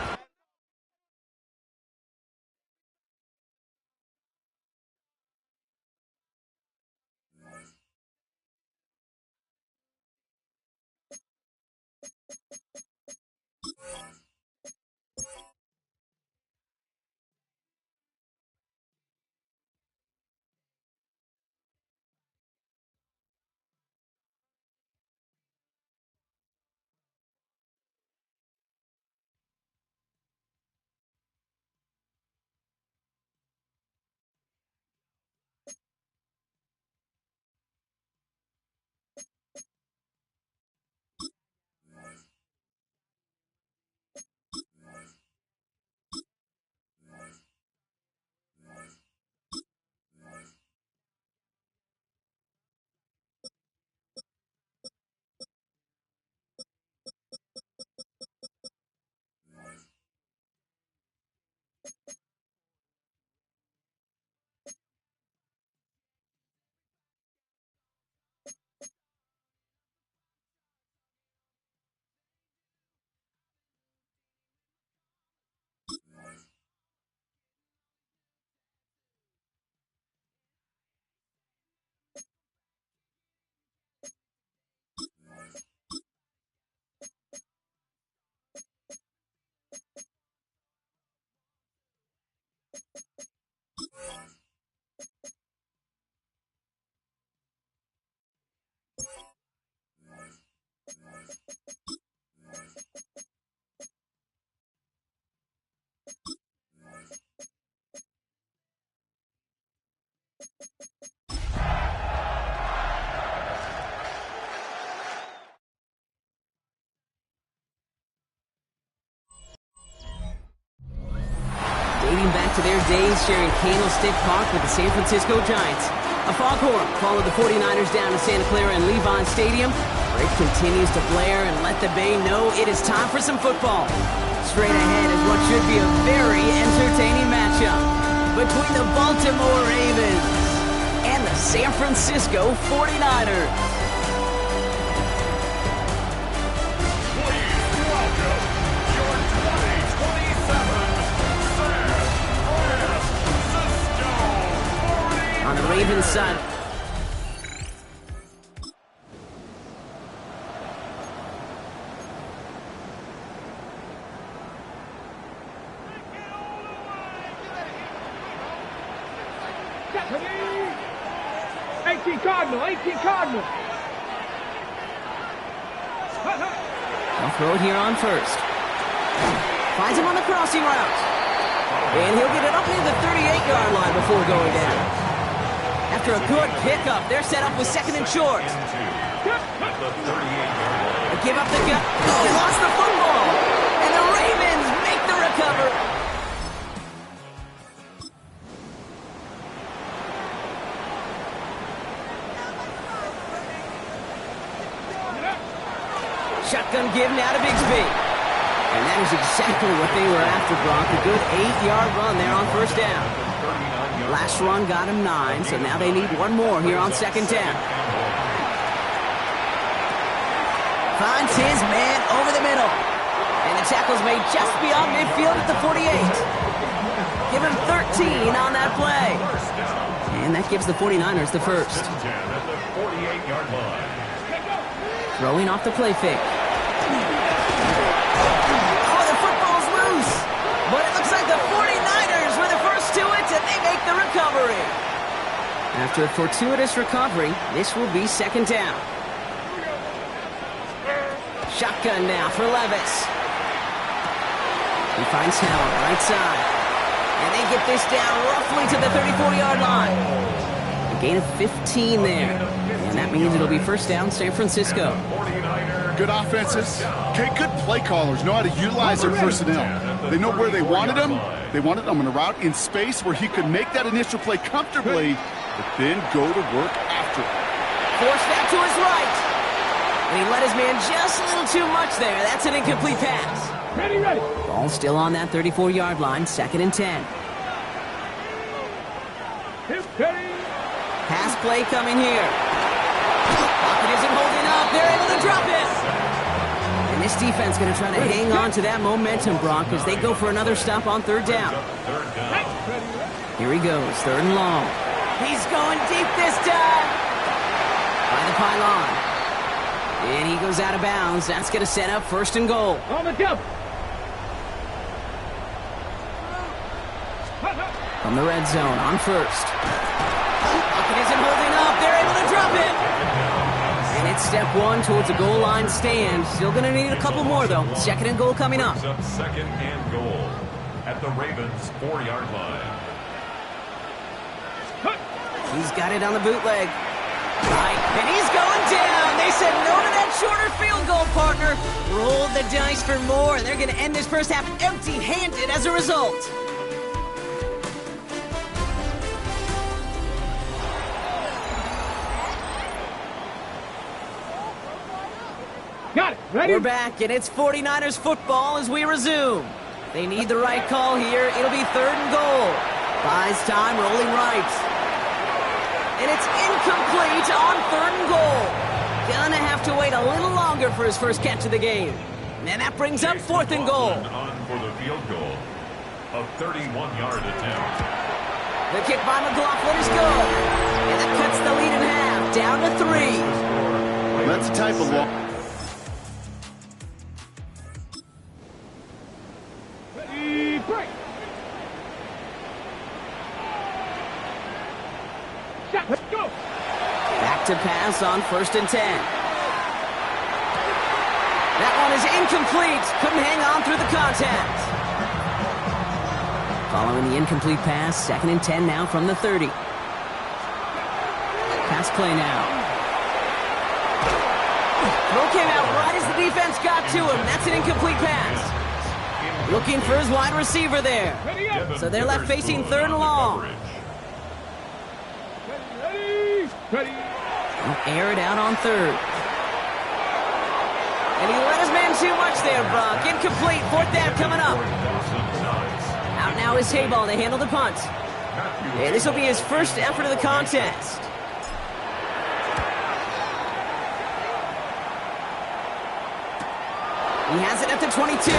A: dating back to their days sharing Candlestick Park with the San Francisco Giants. A foghorn followed the 49ers down to Santa Clara and Levon Stadium, where it continues to blare and let the Bay know it is time for some football. Straight ahead is what should be a very entertaining matchup between the Baltimore Ravens and the San Francisco 49ers. On the Ravens side.
D: Cardinal.
A: I'll throw it here on first. Finds him on the crossing route. And he'll get it up near the 38-yard line before going down. After a good pickup, they're set up with second and short. They give up the gun. Oh, lost the football. And the Ravens make the recovery. Shotgun give now to Bigsby. And that is exactly what they were after, Brock. A good 8-yard run there on first down. Last run got him 9, so now they need one more here on second down. Finds his man over the middle. And the tackle's made just beyond midfield at the 48. Give him 13 on that play. And that gives the 49ers the first. Throwing off the play fake. Oh, the football's loose. But it looks like the 49ers were the first to it, and they make the recovery. After a fortuitous recovery, this will be second down. Shotgun now for Levis. He finds Howard, right side. And they get this down roughly to the 34-yard line. A gain of 15 there. And that means it'll be first down, San Francisco.
B: Good offenses. Okay, good play callers know how to utilize their personnel. They know where they wanted him. They wanted him on a route in space where he could make that initial play comfortably, but then go to work after it.
A: Forced that to his right. And he let his man just a little too much there. That's an incomplete pass.
D: Ready.
A: Ball still on that 34-yard line, second and 10. Pass play coming here. Pocket isn't holding up. They're able to drop it. And this defense going to try to hang on to that momentum, Brock, as they go for another stop on third down. Here he goes, third and long. He's going deep this time. By the pylon. And he goes out of bounds. That's going to set up first and goal.
D: On the double.
A: From the red zone on first. Pocket isn't holding up. They're able to drop it. And it's step one towards a goal line stand. Still going to need a couple more, though. Second and goal coming up.
C: Second and goal at the Ravens' 4-yard line.
A: He's got it on the bootleg. Right, and he's going down. They said no to that shorter field goal, partner. Rolled the dice for more, and they're going to end this first half empty-handed as a result.
D: Got it. Ready?
A: We're back, and it's 49ers football as we resume. They need the right call here. It'll be third and goal. Buys time, rolling right. And it's incomplete on third and goal. Gonna have to wait a little longer for his first catch of the game. And that brings up fourth and goal.
C: On for the field goal. A 31-yard attempt.
A: The kick by McLaughlin is good. And that cuts the lead in half, down to 3.
B: That's the type of law.
D: Ready, break. Shot, let's go.
A: Back to pass on first and 10. That one is incomplete. Couldn't hang on through the contact. Following the incomplete pass, second and 10 now from the 30. Pass play now. Throw came out right as the defense got to him. That's an incomplete pass. Looking for his wide receiver there. So they're left facing third and long.
D: Ready.
A: He'll air it out on third. And he let his man too much there, Brock. Incomplete. Fourth down coming up. Out now is Hayball to handle the punt. And this will be his first effort of the contest. He has it at the 22.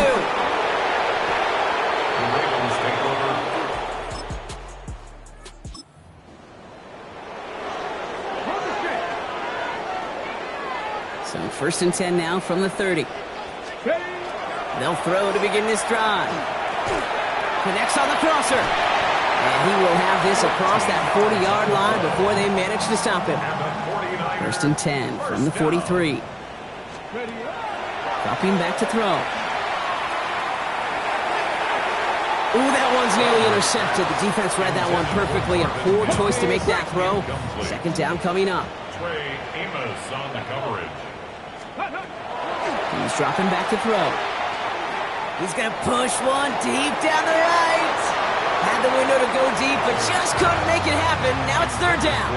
A: So first and 10 now from the 30. They'll throw to begin this drive. Connects on the crosser. And he will have this across that 40-yard line before they manage to stop him. First and 10 from the 43. Dropping back to throw. Ooh, that one's nearly intercepted. The defense read that one perfectly. A poor choice to make that throw. Second down coming up.
C: Trey Amos on the coverage.
A: He's dropping back to throw. He's going to push one deep down the right. Had the window to go deep, but just couldn't make it happen. Now it's third down.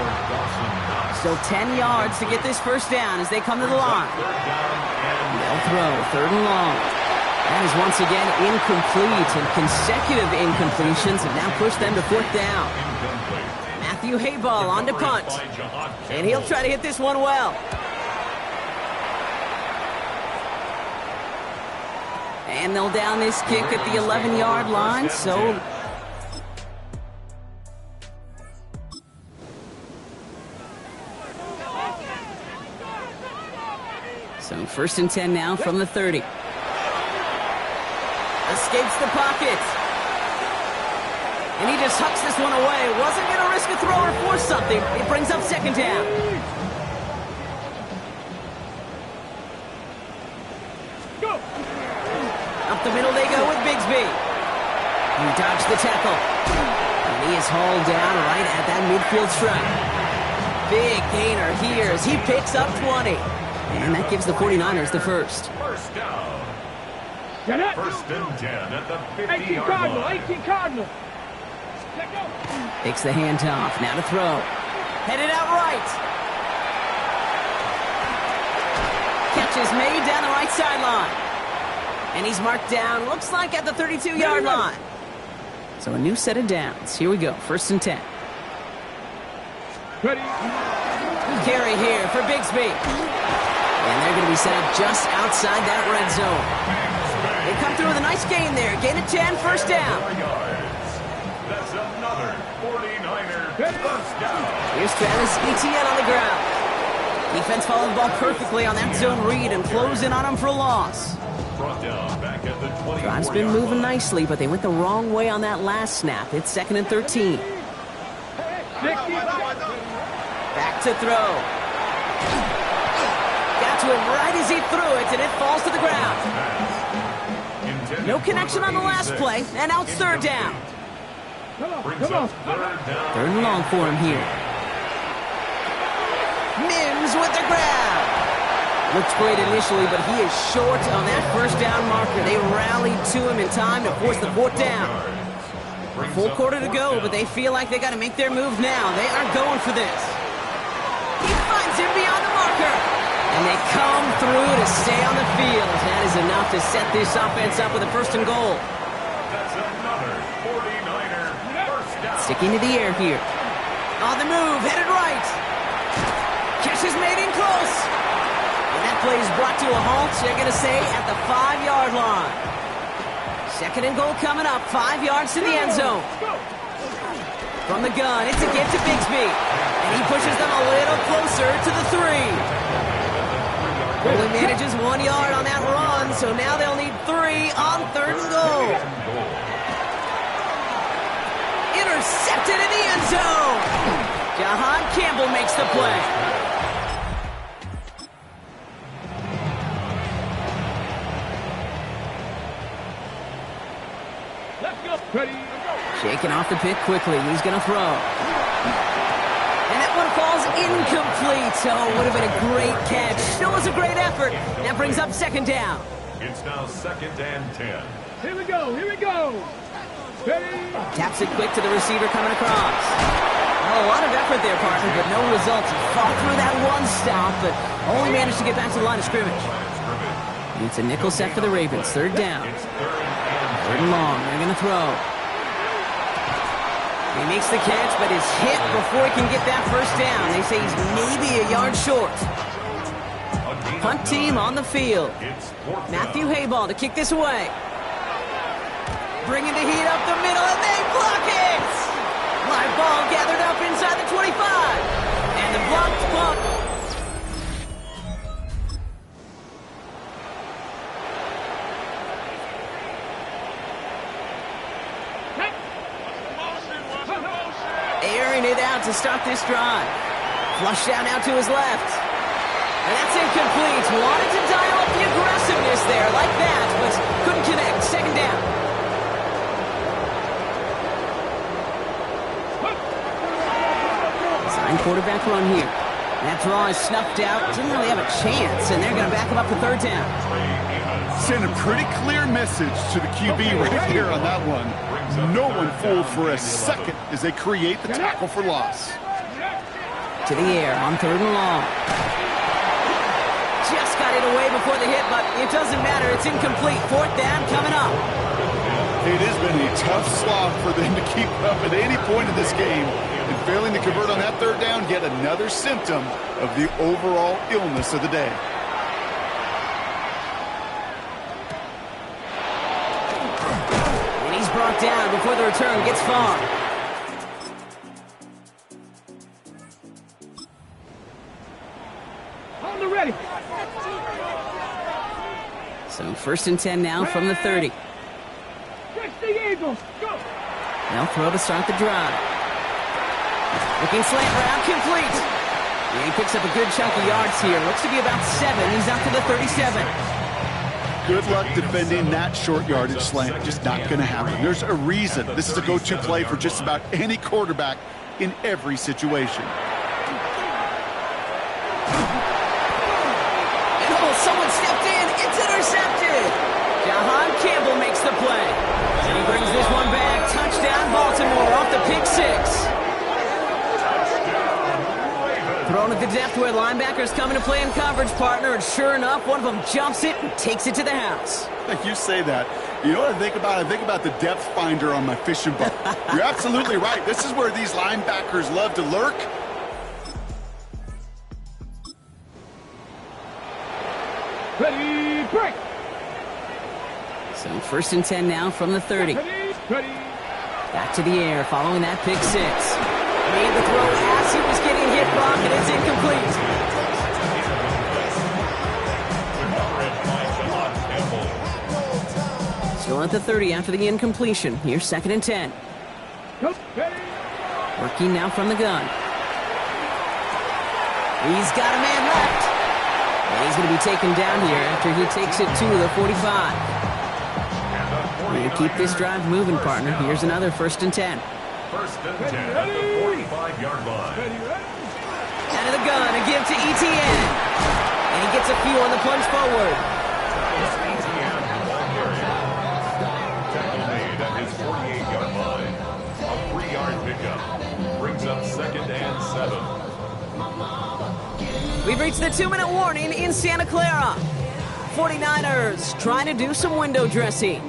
A: Still 10 yards to get this first down as they come to the line. They'll throw, third and long. That is once again incomplete, and consecutive incompletions have now pushed them to fourth down. Matthew Hayball on to punt, and he'll try to hit this one well. And they'll down this kick at the 11-yard line, so... So first and 10 now from the 30. Escapes the pocket. And he just hucks this one away. Wasn't going to risk a throw or force something. It brings up second down.
D: Go.
A: Up the middle they go with Bigsby. He dodged the tackle. And he is hauled down right at that midfield stripe. Big gainer here as he picks up 20. And that gives the 49ers the first.
C: First down.
D: Get it.
C: First and 10 at the
D: 18
C: 50-yard
D: Cardinal,
C: line.
D: 18 Cardinal. Let go.
A: Takes the handoff. Now to throw. Headed out right. Catch is made down the right sideline. And he's marked down, looks like at the 32-yard line. So a new set of downs. Here we go. First and 10.
D: Ready.
A: Carry here for Bigsby. And they're going to be set up just outside that red zone. They come through with a nice gain there. Gain of 10, first down.
C: That's another 49er first down.
A: Here's Travis Etienne on the ground. Defense followed the ball perfectly on that zone read and close in on him for a loss.
C: Brought down back at the 24-yard
A: Drive's been moving nicely, but they went the wrong way on that last snap. It's second and 13. Back to throw. Got to him right as he threw it, and it falls to the ground. No connection on the last play, and now it's third down.
C: Brings up
A: Third and long for him here. Mims with the grab. Looks great initially, but he is short on that first down marker. They rallied to him in time to force the fourth down. A full quarter to go, but they feel like they got to make their move now. They are going for this. He finds him beyond the marker. And they come through to stay on the field. That is enough to set this offense up with a first and goal.
C: That's another 49er first down.
A: Sticking to the air here. On the move, headed right. Catch is made in close. And that play is brought to a halt, they're going to say, at the 5-yard line. Second and goal coming up, 5 yards to the end zone. From the gun, it's a gift to Bigsby. And he pushes them a little closer to the 3. Only manages 1 yard on that run, so now they'll need 3 on third and goal. Intercepted in the end zone. Jahan Campbell makes the play.
D: Let's go. Ready.
A: Shaking off the pick quickly. He's going to throw. And that one falls incomplete. So it would have been a great catch. Still was a great effort. That brings up second down.
C: It's now second and 10.
D: Here we go. Here we go. Ready.
A: Taps it quick to the receiver coming across. Well, a lot of effort there, partner, but no results. He fought through that one stop, but only managed to get back to the line of scrimmage. It's a nickel set for the Ravens. Third down. Third and long. They're going to throw. He makes the catch, but is hit before he can get that first down. They say he's maybe a yard short. Punt team on the field. Matthew Hayball to kick this away. Bringing the heat up the middle, and they block it! Live ball gathered up inside the 25. And the blocked punt. Airing it out to start this drive. Flushed out now to his left. And that's incomplete. Wanted to dial up the aggressiveness there like that, but couldn't connect. Second down. Design quarterback run here. That draw is snuffed out. Didn't really have a chance, and they're going to back him up for third down.
B: Send a pretty clear message to the QB right here on that one. No one fooled for a second as they create the tackle for loss.
A: To the air on third and long. Just got it away before the hit, but it doesn't matter. It's incomplete. Fourth down coming up.
B: It has been a tough slog for them to keep up at any point in this game. And failing to convert on that third down, yet another symptom of the overall illness of the day.
A: And he's brought down before the return gets far.
D: On the ready.
A: So first and 10 now from the 30.
D: Catch the Eagles. Go.
A: They'll throw to start the drive. Looking slant route, complete. And he picks up a good chunk of yards here. Looks to be about 7. He's out to the 37.
B: Good luck defending that short yardage slant. Just not going to happen. There's a reason this is a go-to play for just about any quarterback in every situation.
A: And oh, someone stepped in. It's intercepted. Jahan Campbell makes the play. And he brings this one back. Touchdown, Baltimore, off the pick 6. Thrown at the depth where linebackers coming to play in coverage, partner, and sure enough, one of them jumps it and takes it to the house.
B: You say that. You know what I think about? I think about the depth finder on my fishing boat. You're absolutely right. This is where these linebackers love to lurk.
D: Ready, break.
A: So first and 10 now from the 30.
D: Ready.
A: Back to the air following that pick 6. Made the throw as he was getting hit, Brock, and it's incomplete. Still at the 30 after the incompletion. Here's second and 10. Working now from the gun. He's got a man left. And he's going to be taken down here after he takes it to the 45. We're going to keep this drive moving, partner. Here's another first and 10.
C: First and 10 at the 45-yard line.
A: Out of the gun, a give to Etienne. And he gets a few on the plunge forward.
C: Etienne, long area. Tackle made at his 48-yard line. A 3-yard pickup. Brings up second and 7.
A: We've reached the 2-minute warning in Santa Clara. 49ers trying to do some window dressing.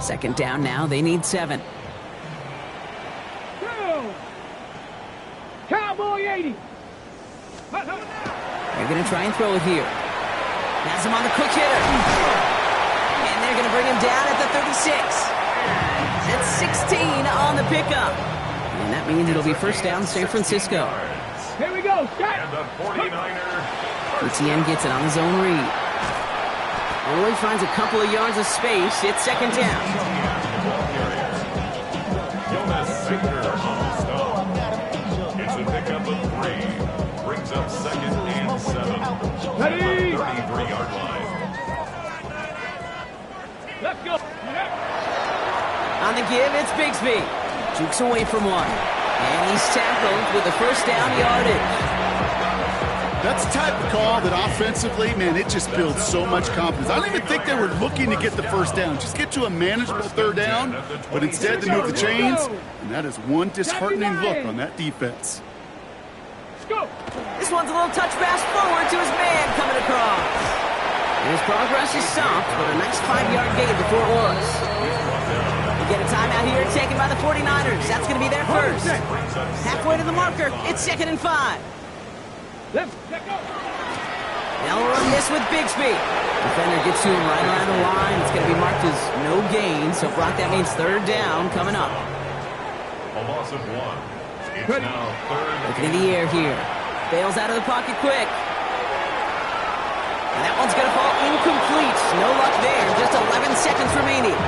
A: Second down now, they need 7.
D: Cowboy 80.
A: They're going to try and throw it here. Has him on the quick hitter. And they're going to bring him down at the 36. That's 16 on the pickup. And that means it'll be first down San Francisco.
D: Here we go.
C: And the 49ers.
A: Etienne gets it on his own read. Only finds a couple of yards of space. It's second down.
C: It's a pickup of 3. Brings up second and 7.
D: Ready?
C: 33-yard line.
D: Let's go.
A: On the give, it's Bigsby. Jukes away from one. And he's tackled with the first down yardage.
B: That's the type of call that offensively, man, it just builds so much confidence. I don't even think they were looking to get the first down. Just get to a manageable third down, but instead they move the chains, and that is one disheartening look on that defense.
D: Go.
A: This one's a little touch pass forward to his man coming across. And his progress is stopped, but a nice 5-yard gain before it was. We get a timeout here taken by the 49ers. That's going to be their first. Halfway to the marker, it's second and 5.
D: Let's go.
A: They'll run this with Bigsby. Defender gets to him right around the line. It's going to be marked as no gain. So, Brock, that means third down coming up.
C: A loss of 1. It's now third.
A: Looking in the air here. Bails out of the pocket quick. And that one's going to fall incomplete. No luck there. Just 11 seconds remaining.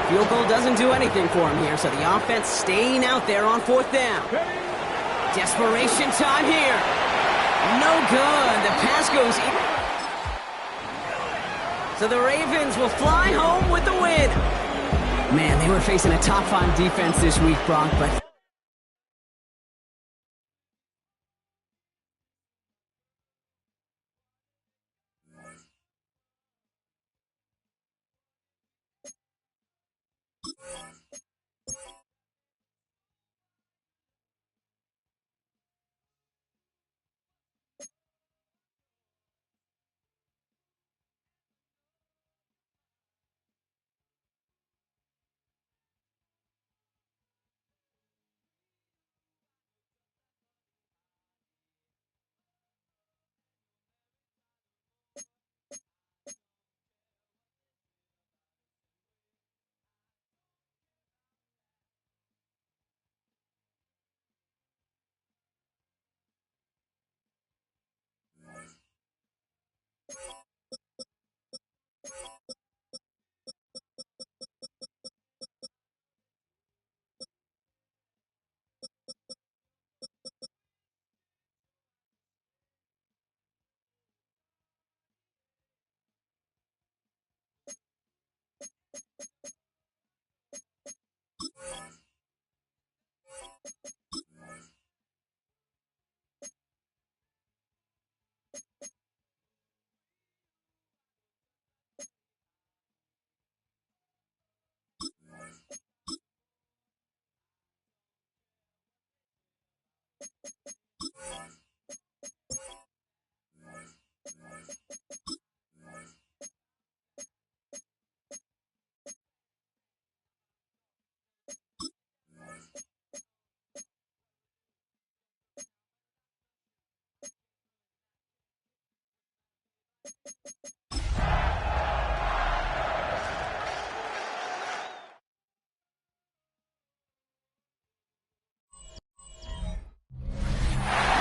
A: Field goal doesn't do anything for him here. So the offense staying out there on fourth down. Desperation time here. No good. The pass goes in. So the Ravens will fly home with the win. Man, they were facing a top 5 defense this week, Brock, but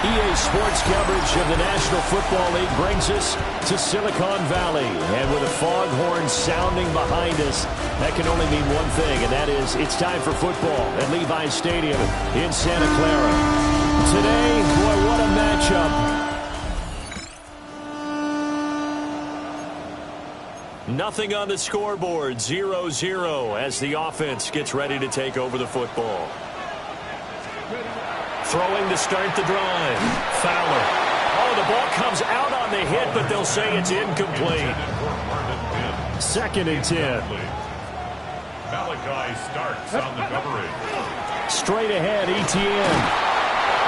G: EA Sports coverage of the National Football League brings us to Silicon Valley. And with a foghorn sounding behind us, that can only mean one thing, and that is it's time for football at Levi's Stadium in Santa Clara. Today, boy, what a matchup. Nothing on the scoreboard, 0-0 as the offense gets ready to take over the football. Throwing to start the drive. Fowler. Oh, the ball comes out on the hit, but they'll say it's incomplete. 2nd and 10.
C: Malachi starts on the coverage.
G: Straight ahead, Etienne.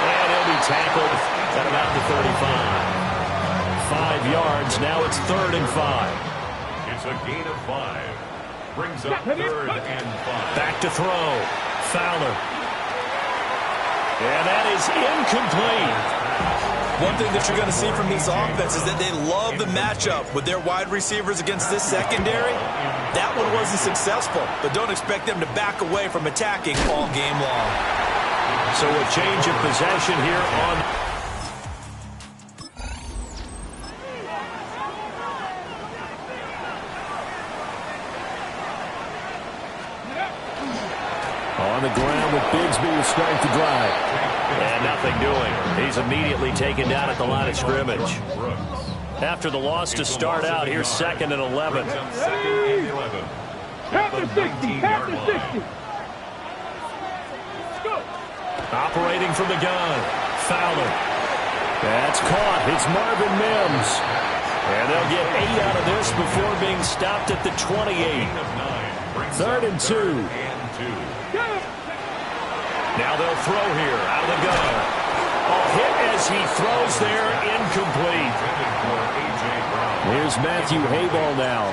G: And he'll be tackled at about the 35. 5 yards. Now it's 3rd and 5.
C: It's a gain of 5. Brings up 3rd and 5.
G: Back to throw. Fowler. And that is incomplete.
H: One thing that you're going to see from this offense is that they love the matchup with their wide receivers against this secondary. That one wasn't successful, but don't expect them to back away from attacking all game long.
G: So a change of possession here on... On the ground with Bigsby to start the drive. And nothing doing. He's immediately taken down at the line of scrimmage. After the loss to start out, here's 2nd and 11.
D: Past the 60, past the 60.
G: Operating from the gun. Fowler. That's caught. It's Marvin Mims. And they'll get 8 out of this before being stopped at the 28. 3rd and 2. Now they'll throw here out of the gun. A hit as he throws there, incomplete. Here's Matthew Hayball now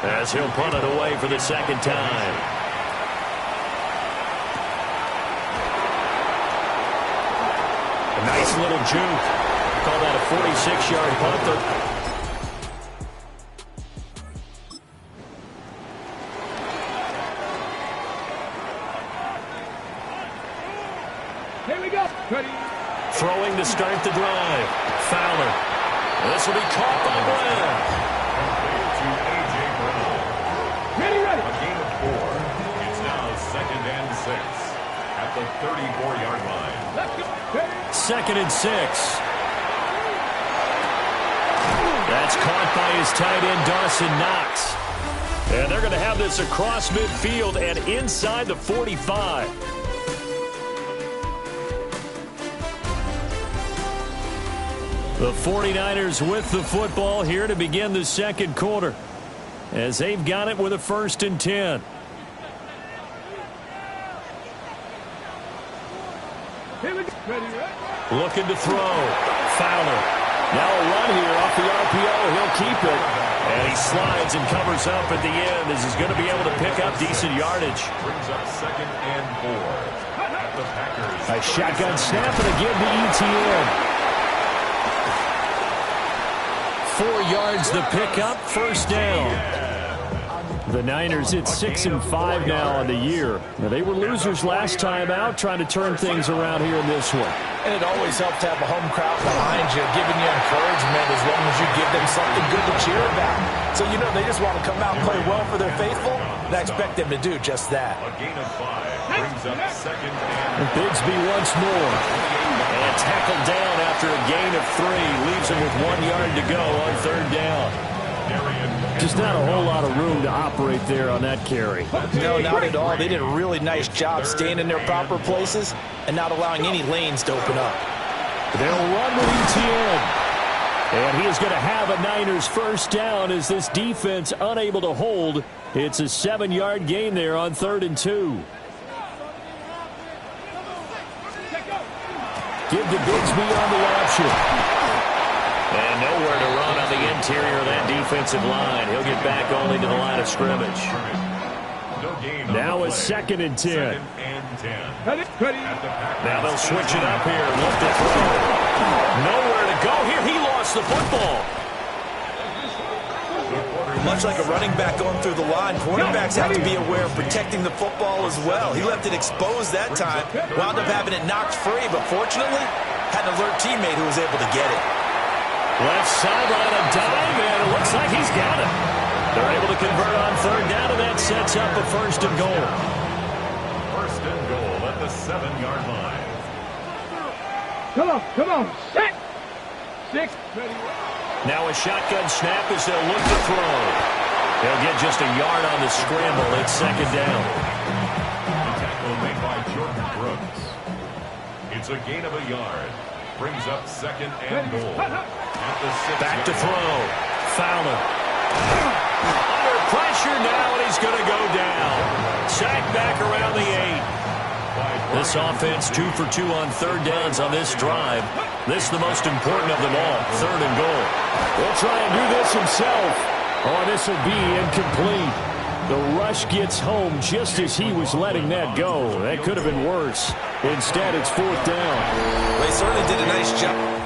G: as he'll punt it away for the 2nd time. A nice little juke. Call that a 46-yard punt. Throwing to start the drive. Fowler. This will be caught by Brown.
D: Ready.
C: A gain of 4. It's now 2nd and 6 at the 34-yard line.
G: 2nd and 6. That's caught by his tight end, Dawson Knox. And they're going to have this across midfield and inside the 45. The 49ers with the football here to begin the 2nd quarter as they've got it with a 1st and 10. Looking to throw. Fowler. Now a run here off the RPO. He'll keep it. And he slides and covers up at the end as he's going to be able to pick up decent yardage.
C: Brings up 2nd and 4 at the Packers.
G: A shotgun snap and again to Etienne. 4 yards the pickup, 1st down. The Niners at 6-5 now on the year. Now, they were losers last time out, trying to turn things around here in this one.
H: And it always helps to have a home crowd behind you, giving you encouragement as long as you give them something good to cheer about. So, you know, they just want to come out and play well for their faithful, and I expect them to do just that.
C: A gain of 5 brings up 2nd and
G: Bigsby once more. And tackled down after a gain of 3. Leaves him with 1 yard to go on 3rd down. Just not a whole lot of room to operate there on that carry.
H: No, not at all. They did a really nice job staying in their proper places and not allowing any lanes to open up.
G: They'll run with Etienne. And he is going to have a Niners 1st down as this defense unable to hold. It's a 7-yard gain there on 3rd and 2. Give to Bigsby on the option. And nowhere to run on the interior of that defensive line. He'll get back only to the line of scrimmage. Now a 2nd and 10. Now they'll switch it up here. Look to throw. Nowhere to go here. He lost the football.
H: Much like a running back going through the line, quarterbacks have to be aware of protecting the football as well. He left it exposed that time, wound up having it knocked free, but fortunately, had an alert teammate who was able to get it.
G: Left sideline, a dive, and it looks like he's got it. They're able to convert on third down, and that sets up a first and goal.
C: First and goal at the 7-yard line.
D: Come on, set. 6.
G: Now a shotgun snap as they'll look to throw. They'll get just a yard on the scramble. It's second down.
C: The tackle made by Jordan Brooks. It's a gain of a yard. Brings up second and goal. At the 6.
G: Back to throw. Fowler. Under pressure now, and he's going to go down. Sacked back around the 8. This offense 2 for 2 on third downs on this drive. This the most important of them all, third and goal.
L: He'll try and do this himself. Oh, this will be incomplete. The rush gets home just as he was letting that go. That could have been worse. Instead, it's fourth down.
H: They certainly did a nice job.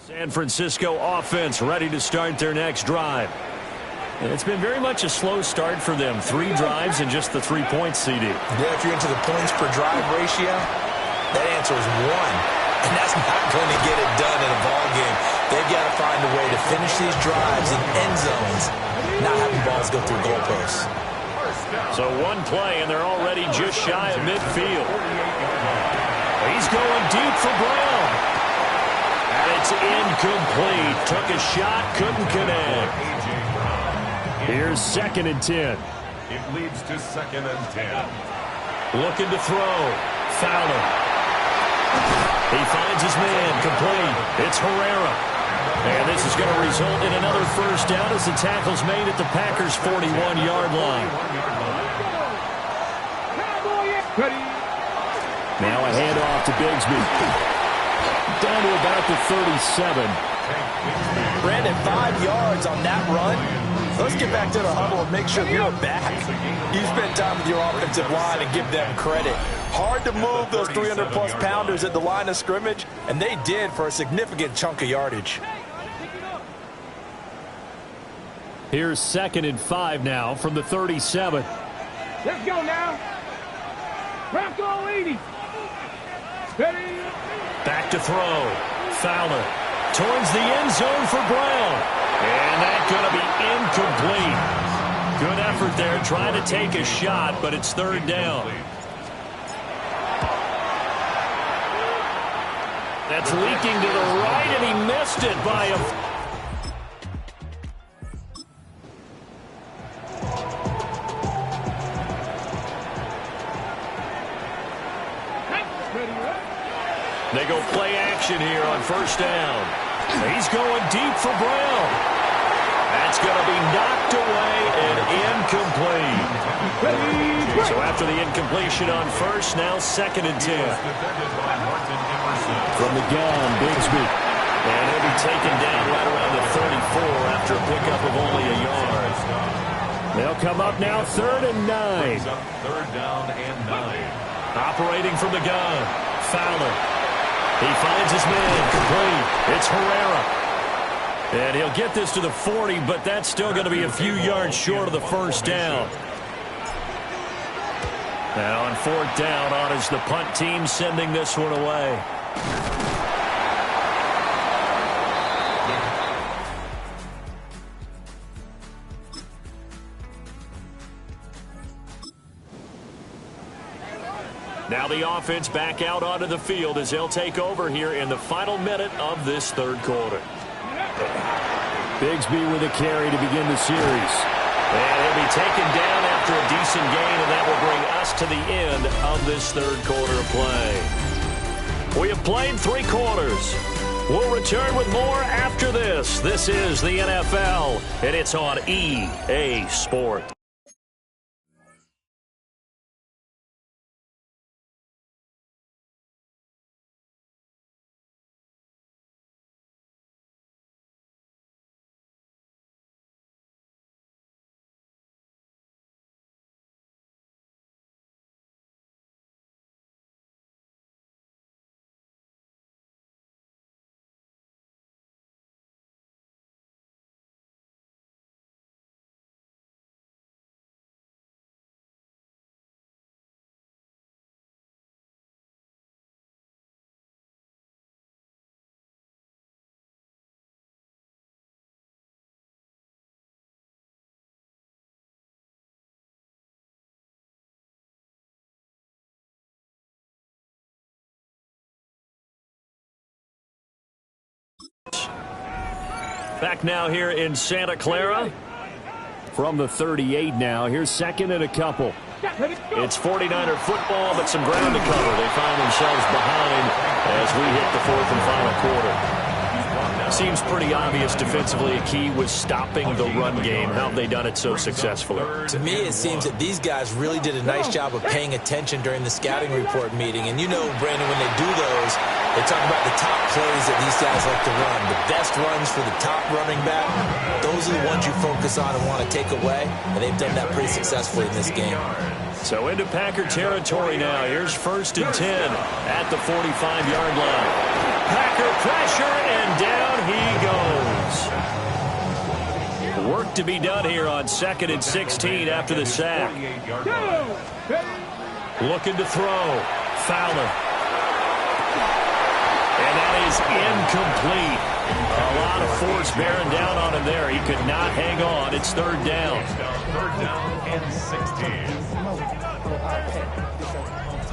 G: San Francisco offense ready to start their next drive. And it's been very much a slow start for them. 3 drives and just the 3 points, CD.
H: Yeah, if you're into the points per drive ratio, that answer is 1. And that's not going to get it done in a ball game. They've got to find a way to finish these drives in end zones, not having balls go through goalposts.
G: So one play, and they're already just shy of midfield. He's going deep for Brown. And it's incomplete. Took a shot, couldn't connect.
L: Here's second and 10.
C: It leads to second and 10.
G: Looking to throw. Fowler. He finds his man, complete. It's Herrera. And this is going to result in another first down as the tackle's made at the Packers' 41-yard line.
L: Now a handoff to Bigsby. Down to about the 37.
H: Brandon, 5 yards on that run. Let's get back to the huddle and make sure you're back. You spend time with your offensive line and give them credit. Hard to move those 300-plus pounders at the line of scrimmage, and they did for a significant chunk of yardage.
L: Here's second and 5 now from the 37.
D: Let's go now. Bronco 80. Ready.
G: Back to throw. Fowler towards the end zone for Brown. And that's going to be incomplete. Good effort there trying to take a shot, but it's third down. That's leaking to the right, and he missed it by a... They go play action here on first down. He's going deep for Brown. That's going to be knocked away and incomplete. So after the incompletion on first, now second and 10.
L: From the gun, Bigsby.
G: And he'll be taken down right around the 34 after a pickup of only a yard.
L: They'll come up now third and 9.
C: Third down and 9.
G: Operating from the gun, Fowler. He finds his man, complete. It's Herrera. And he'll get this to the 40, but that's still going to be a few yards short of the first down. Now on fourth down, on is the punt team sending this one away. Now the offense back out onto the field as they'll take over here in the final minute of this third quarter.
L: Bigsby with a carry to begin the series.
G: And he'll be taken down after a decent gain, and that will bring us to the end of this third quarter of play. We have played 3 quarters. We'll return with more after this. This is the NFL, and it's on EA Sports. Back now here in Santa Clara.
L: From the 38 now. Here's second and a couple.
G: It's 49er football, but some ground to cover. They find themselves behind as we hit the fourth and final quarter. Seems pretty obvious defensively a key was stopping the run game. How have they done it so successfully?
H: To me, it seems that these guys really did a nice job of paying attention during the scouting report meeting. And you know, Brandon, when they do those, they talk about the top plays that these guys like to run. The best runs for the top running back, those are the ones you focus on and want to take away. And they've done that pretty successfully in this game.
G: So into Packer territory now. Here's 1st and 10 at the 45-yard line. Packer pressure, and down he goes. Work to be done here on 2nd and 16 after the sack. Looking to throw. Fowler. And that is incomplete. A lot of force bearing down on him there. He could not hang on. It's 3rd down.
C: 3rd down and 16.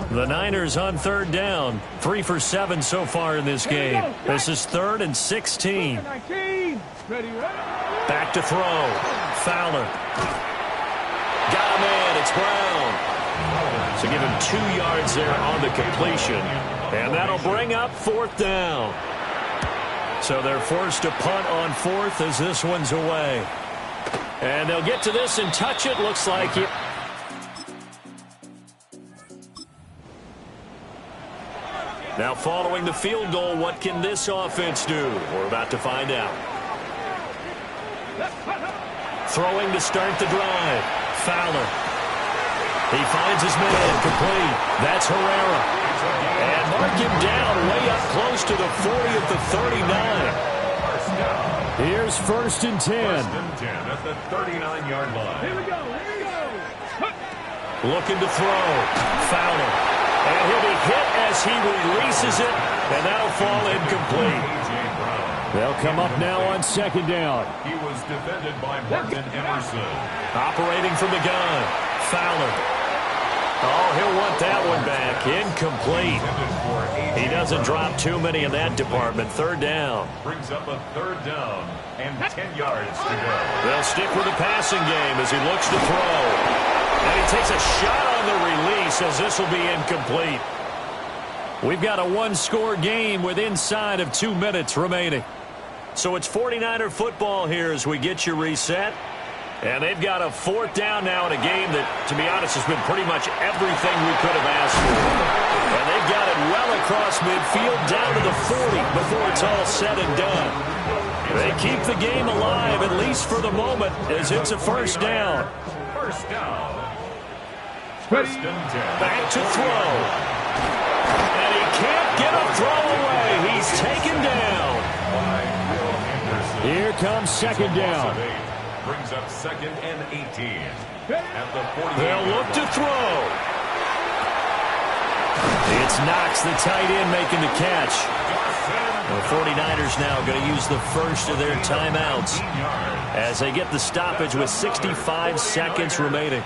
G: The Niners on 3rd down. 3 for 7 so far in this game. This is 3rd and 16. Back to throw. Fowler. Got a man. It's Brown. So give him 2 yards there on the completion. And that'll bring up 4th down. So they're forced to punt on 4th as this one's away. And they'll get to this and touch it. Looks like it. Now following the field goal, what can this offense do? We're about to find out. Throwing to start the drive. Fowler. He finds his man. Complete. That's Herrera. And mark him down way up close to the 40 at the 39.
L: Here's 1st and 10.
C: 1st and 10 at the 39-yard line.
D: Here we go.
G: Looking to throw. Fowler. And he'll be hit as he releases it, and that'll fall incomplete.
L: They'll come up now on 2nd down.
C: He was defended by Martin Emerson.
G: Operating from the gun. Fowler. Oh, he'll want that one back. Incomplete. He doesn't drop too many in that department. 3rd down.
C: Brings up a 3rd down and 10 yards to go.
G: They'll stick with the passing game as he looks to throw. And he takes a shot on the release as this will be incomplete. We've got a 1-score game with inside of 2 minutes remaining. So it's 49er football here as we get you reset. And they've got a 4th down now in a game that, to be honest, has been pretty much everything we could have asked for. And they've got it well across midfield down to the 40 before it's all said and done. They keep the game alive, at least for the moment, as it's a 1st down.
C: 1st down. 1st and 10.
G: Back to throw. And he can't get a throw away. He's taken down.
L: Here comes 2nd down.
C: Brings up 2nd and 18. At the 48.
G: They'll look to throw. It's Knox, the tight end, making the catch. The 49ers now going to use the first of their timeouts as they get the stoppage with 65 seconds remaining.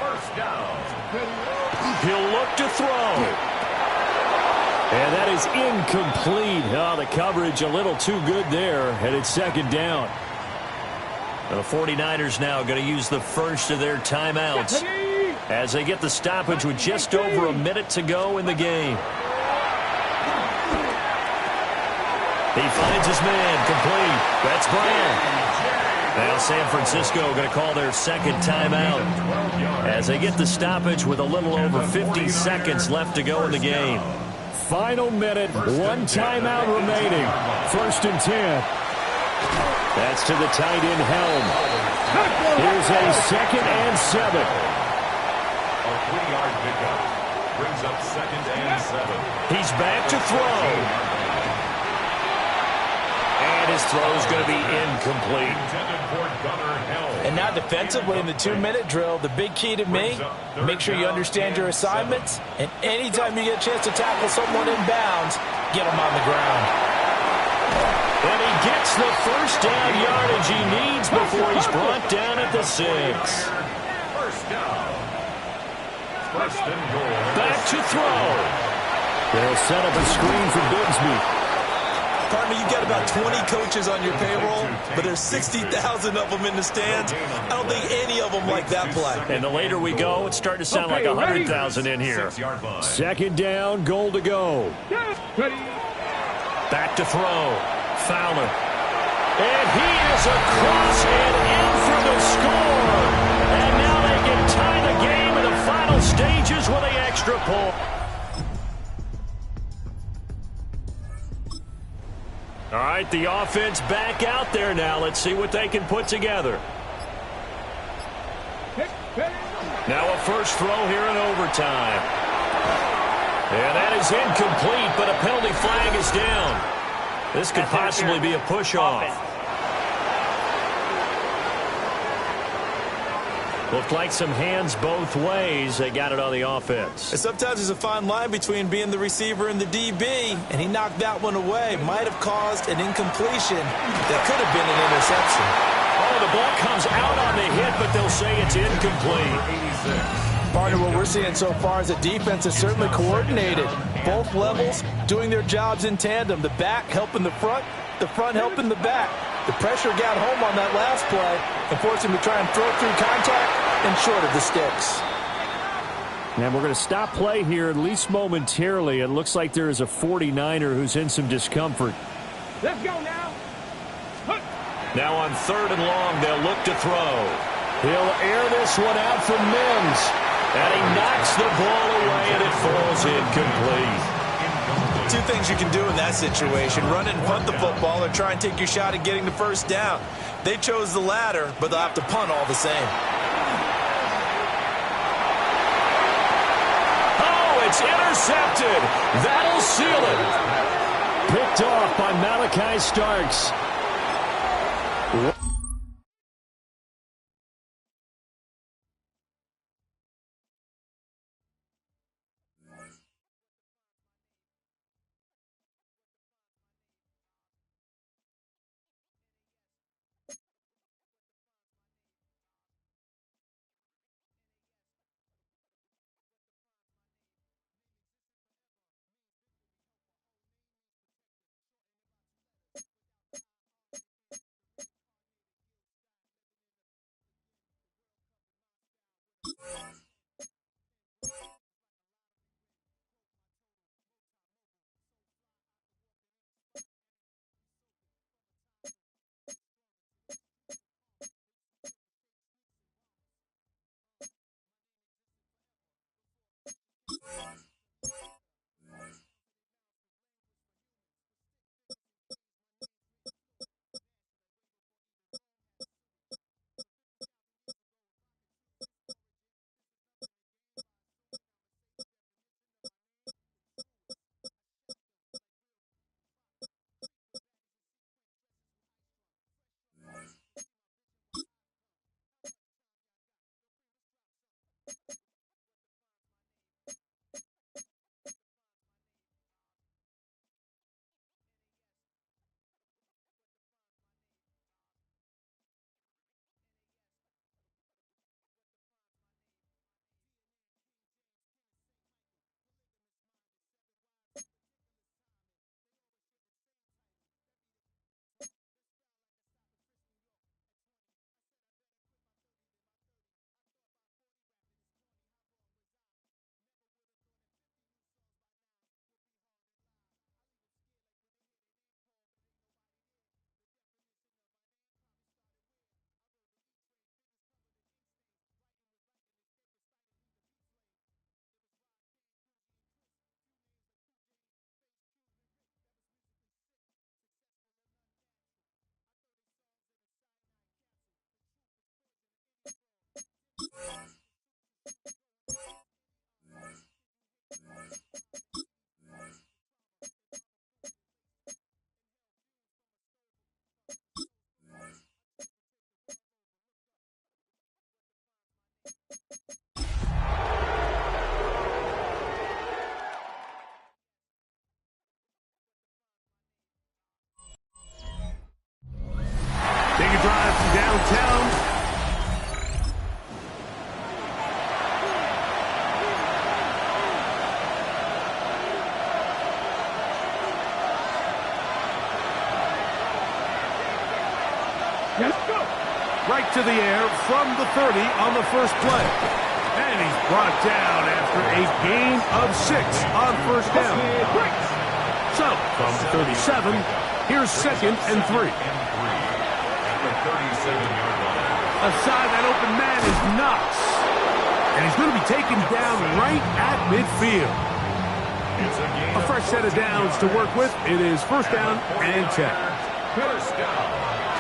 G: He'll look to throw.
L: And that is incomplete. Oh, the coverage a little too good there, and it's 2nd down.
G: The 49ers now going to use the first of their timeouts as they get the stoppage with just over a minute to go in the game. He finds his man. Complete. That's Brown. Now San Francisco going to call their 2nd timeout as they get the stoppage with a little over 50 seconds left to go in the game.
L: Final minute, 1 timeout remaining. 1st and 10.
G: That's to the tight end Helm.
L: Here's a 2nd and 7.
C: A 3-yard pickup. Brings up 2nd and 7.
G: He's back to throw. And his throw is going to be incomplete.
H: And now defensively in the 2-minute drill, the big key to me, make sure you understand your assignments. And anytime you get a chance to tackle someone in bounds, get them on the ground.
G: And he gets the 1st down yardage he needs before he's brought down at the 6.
C: 1st down. 1st and goal.
G: Back to throw.
L: They'll set up a screen for Bigsby.
H: Partner, you've got about 20 coaches on your payroll, but there's 60,000 of them in the stands. I don't think any of them like that play.
L: And the later we go, it's starting to sound like 100,000 in here. Second down, goal to go. Back to throw. Fowler. And he is across and in for the score. And now they can tie the game in the final stages with the extra point. All right, the offense back out there now. Let's see what they can put together. Now a first throw here in overtime. And that is incomplete, but a penalty flag is down. This could possibly be a push-off. Looked like some hands both ways. They got it on the offense.
H: And sometimes there's a fine line between being the receiver and the DB, and he knocked that one away. Might have caused an incompletion that could have been an interception.
L: Oh, the ball comes out on the hit, but they'll say it's incomplete.
H: Partner, what we're seeing so far is the defense is certainly coordinated. Both levels doing their jobs in tandem. The back helping the front helping the back. The pressure got home on that last play and forced him to try and throw through contact and short of the sticks.
L: And we're going to stop play here, at least momentarily. It looks like there is a 49er who's in some discomfort.
D: Let's go now.
L: Now on third and long, they'll look to throw. He'll air this one out for Mims. And he knocks the ball away, and it falls incomplete.
H: Two things you can do in that situation: run and punt the football, or try and take your shot at getting the first down. They chose the latter, but they'll have to punt all the same.
L: Oh, it's intercepted. That'll seal it. Picked off by Malachi Starks.
E: Take a drive from downtown. to the air from the 30 on the first play. And he's brought down after a gain of 6 on first down. So, from the 37, here's 2nd and 3. Aside that open man is Knox. And he's going to be taken down right at midfield. A fresh set of downs to work with. It is 1st down and 10.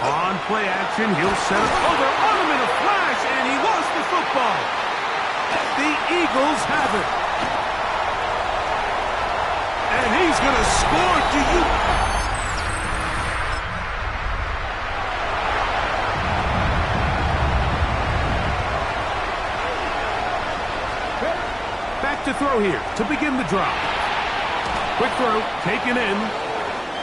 E: On play action, he'll set it over on him in a flash, and he lost the football. The Eagles have it. And he's going to score. Do you... Back to throw here to begin the drive. Quick throw, taken in.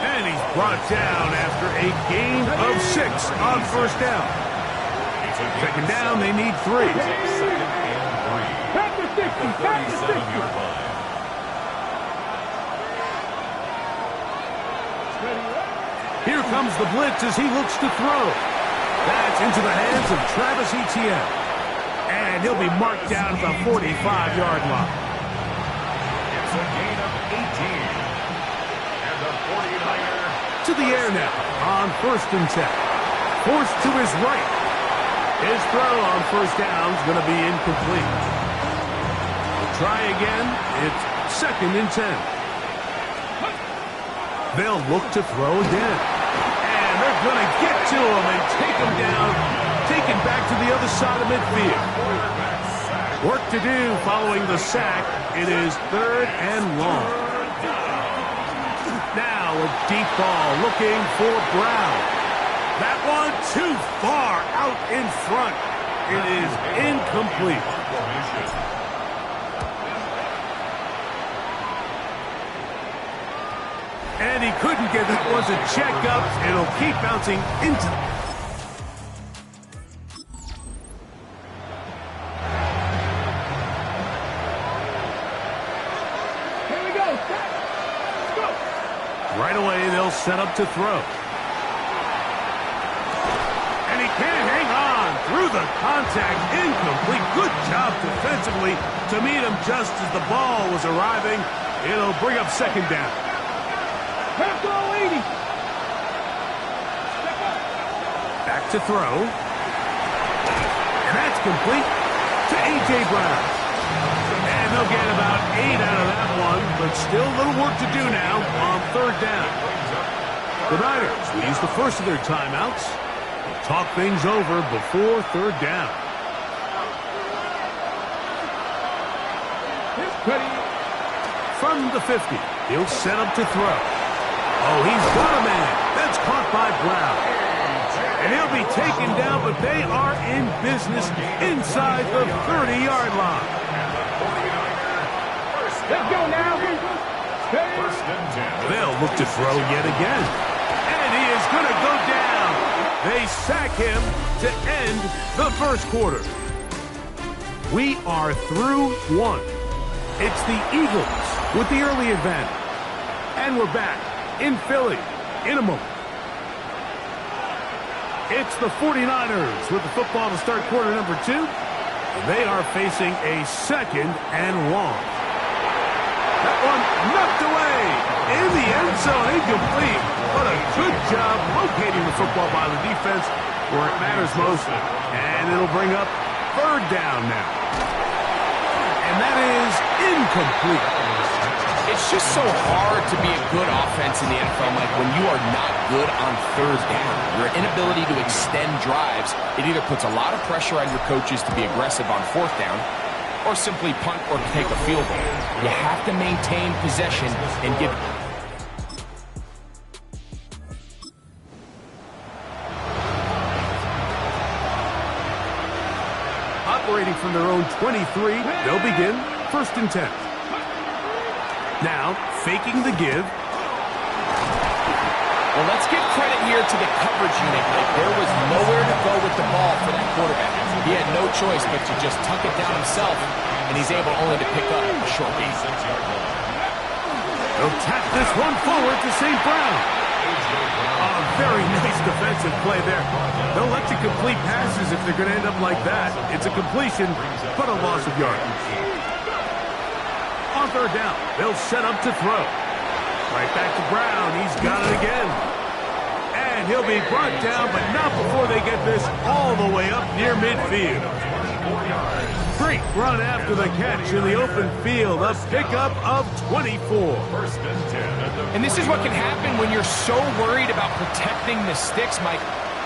E: And he's brought down after a gain of 6 on first down. 2nd down, they need 3.
D: Back to 60, back to 60.
E: Here comes the blitz as he looks to throw. That's into the hands of Travis Etienne. And he'll be marked down at the 45-yard line.
C: It's a gain of 18. And the 49er.
E: To the air now on 1st and 10. Forced to his right. His throw on first down is going to be incomplete. We'll try again. It's 2nd and 10. They'll look to throw again. And they're going to get to him and take him down. Taken back to the other side of midfield. Work to do following the sack. It is 3rd and long. Now a deep ball looking for Brown. That one too far out in front. It is incomplete. And he couldn't get that one to check up. It'll keep bouncing into...
D: Here we go. Go.
E: Right away, they'll set up to throw. And he can't hang on through the contact. Incomplete. Good job defensively to meet him just as the ball was arriving. It'll bring up 2nd down.
D: Back to 80.
E: Back to throw. And that's complete to A.J. Brown. And they'll get about 8 out of that one, but still a little work to do now on 3rd down. The Niners will use the first of their timeouts. They'll talk things over before 3rd down. From the 50, he'll set up to throw. Oh, he's got a man. That's caught by Brown. And he'll be taken down, but they are in business inside the 30-yard line.
D: Let's go now.
E: They'll look to throw yet again. And he is going to go down. They sack him to end the first quarter. We are through 1. It's the Eagles with the early advantage. And we're back in Philly in a moment. It's the 49ers with the football to start quarter number 2. They are facing a 2nd and long. That one knocked away in the end zone, incomplete. What a good job locating the football by the defense where it matters most. And it'll bring up 3rd down now. And that is incomplete.
F: It's just so hard to be a good offense in the NFL, Mike, when you are not good on 3rd down. Your inability to extend drives, it either puts a lot of pressure on your coaches to be aggressive on 4th down, or simply punt or take a field goal. You have to maintain possession and give...
E: Operating from their own 23, they'll begin 1st and 10. Now, faking the give.
F: Well, let's give credit here to the coverage unit. There was nowhere to go with the ball for that quarterback. He had no choice but to just tuck it down himself, and he's able only to pick up a short gain.
E: They'll tap this one forward to St. Brown. A A very nice defensive play there. They'll let you complete passes if they're going to end up like that. It's a completion, but a loss of yardage. On third down, they'll set up to throw. Right back to Brown. He's got it again. And he'll be brought down, but not before they get this all the way up near midfield. Great run after the catch in the open field. A pickup of 24.
F: And this is what can happen when you're so worried about protecting the sticks, Mike.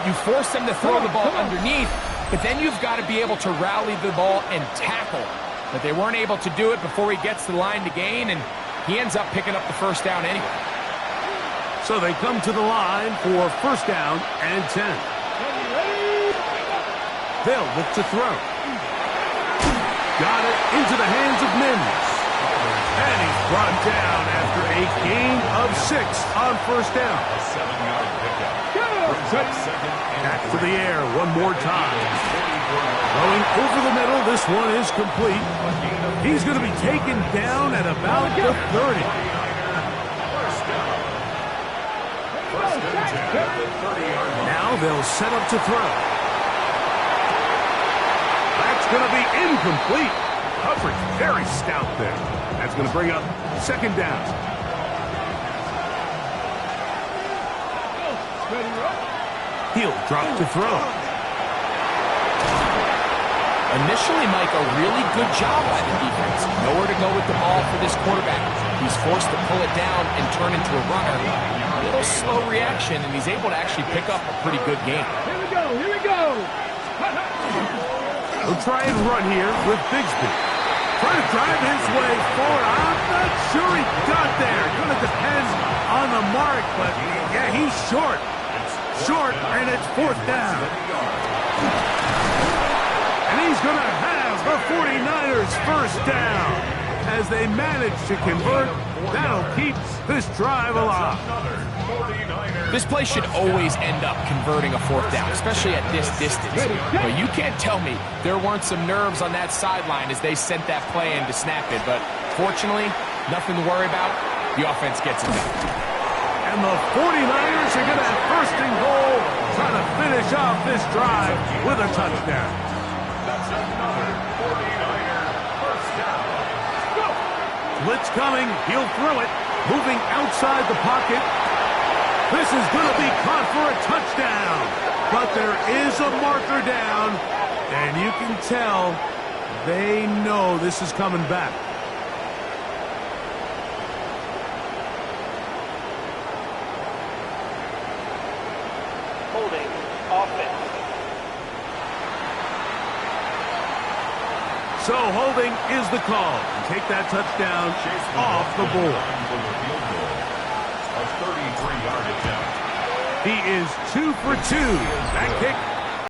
F: You force them to throw the ball underneath, but then you've got to be able to rally the ball and tackle. But they weren't able to do it before he gets to the line to gain, and he ends up picking up the first down anyway.
E: So they come to the line for first down and 10. They'll look to throw. Got it into the hands of Mims. And he's brought down after a gain of 6 on first down.
C: A 7-yard pickup.
E: Back to the air one more time. Going over the middle, this one is complete. He's going to be taken down at about the 30. Now they'll set up to throw. That's going to be incomplete. Coverage very stout there. That's going to bring up second down. He'll drop to throw.
F: Initially, Mike, a really good job by the defense. Nowhere to go with the ball for this quarterback. He's forced to pull it down and turn into a runner. A little slow reaction, and he's able to actually pick up a pretty good game.
D: Here we go, here we go.
E: He'll try and run here with Bigsby. Trying to drive his way forward. I'm not sure he got there. Going to depend on the mark, but yeah, he's short. Short, and it's fourth down. And he's going to have the 49ers first down. As they manage to convert, that'll keep this drive alive.
F: This play should always end up converting a fourth down, especially at this distance. But you can't tell me there weren't some nerves on that sideline as they sent that play in to snap it. But fortunately, nothing to worry about. The offense gets it done.
E: And the 49ers are going to have first and goal, trying to finish off this drive with a touchdown.
C: That's another 49er first down.
E: Blitz coming. He'll throw it. Moving outside the pocket. This is going to be caught for a touchdown. But there is a marker down. And you can tell they know this is coming back.
J: Holding offense.
E: So holding is the call. Take that touchdown off the board.
C: A 33-yard attempt.
E: He is 2 for 2. That kick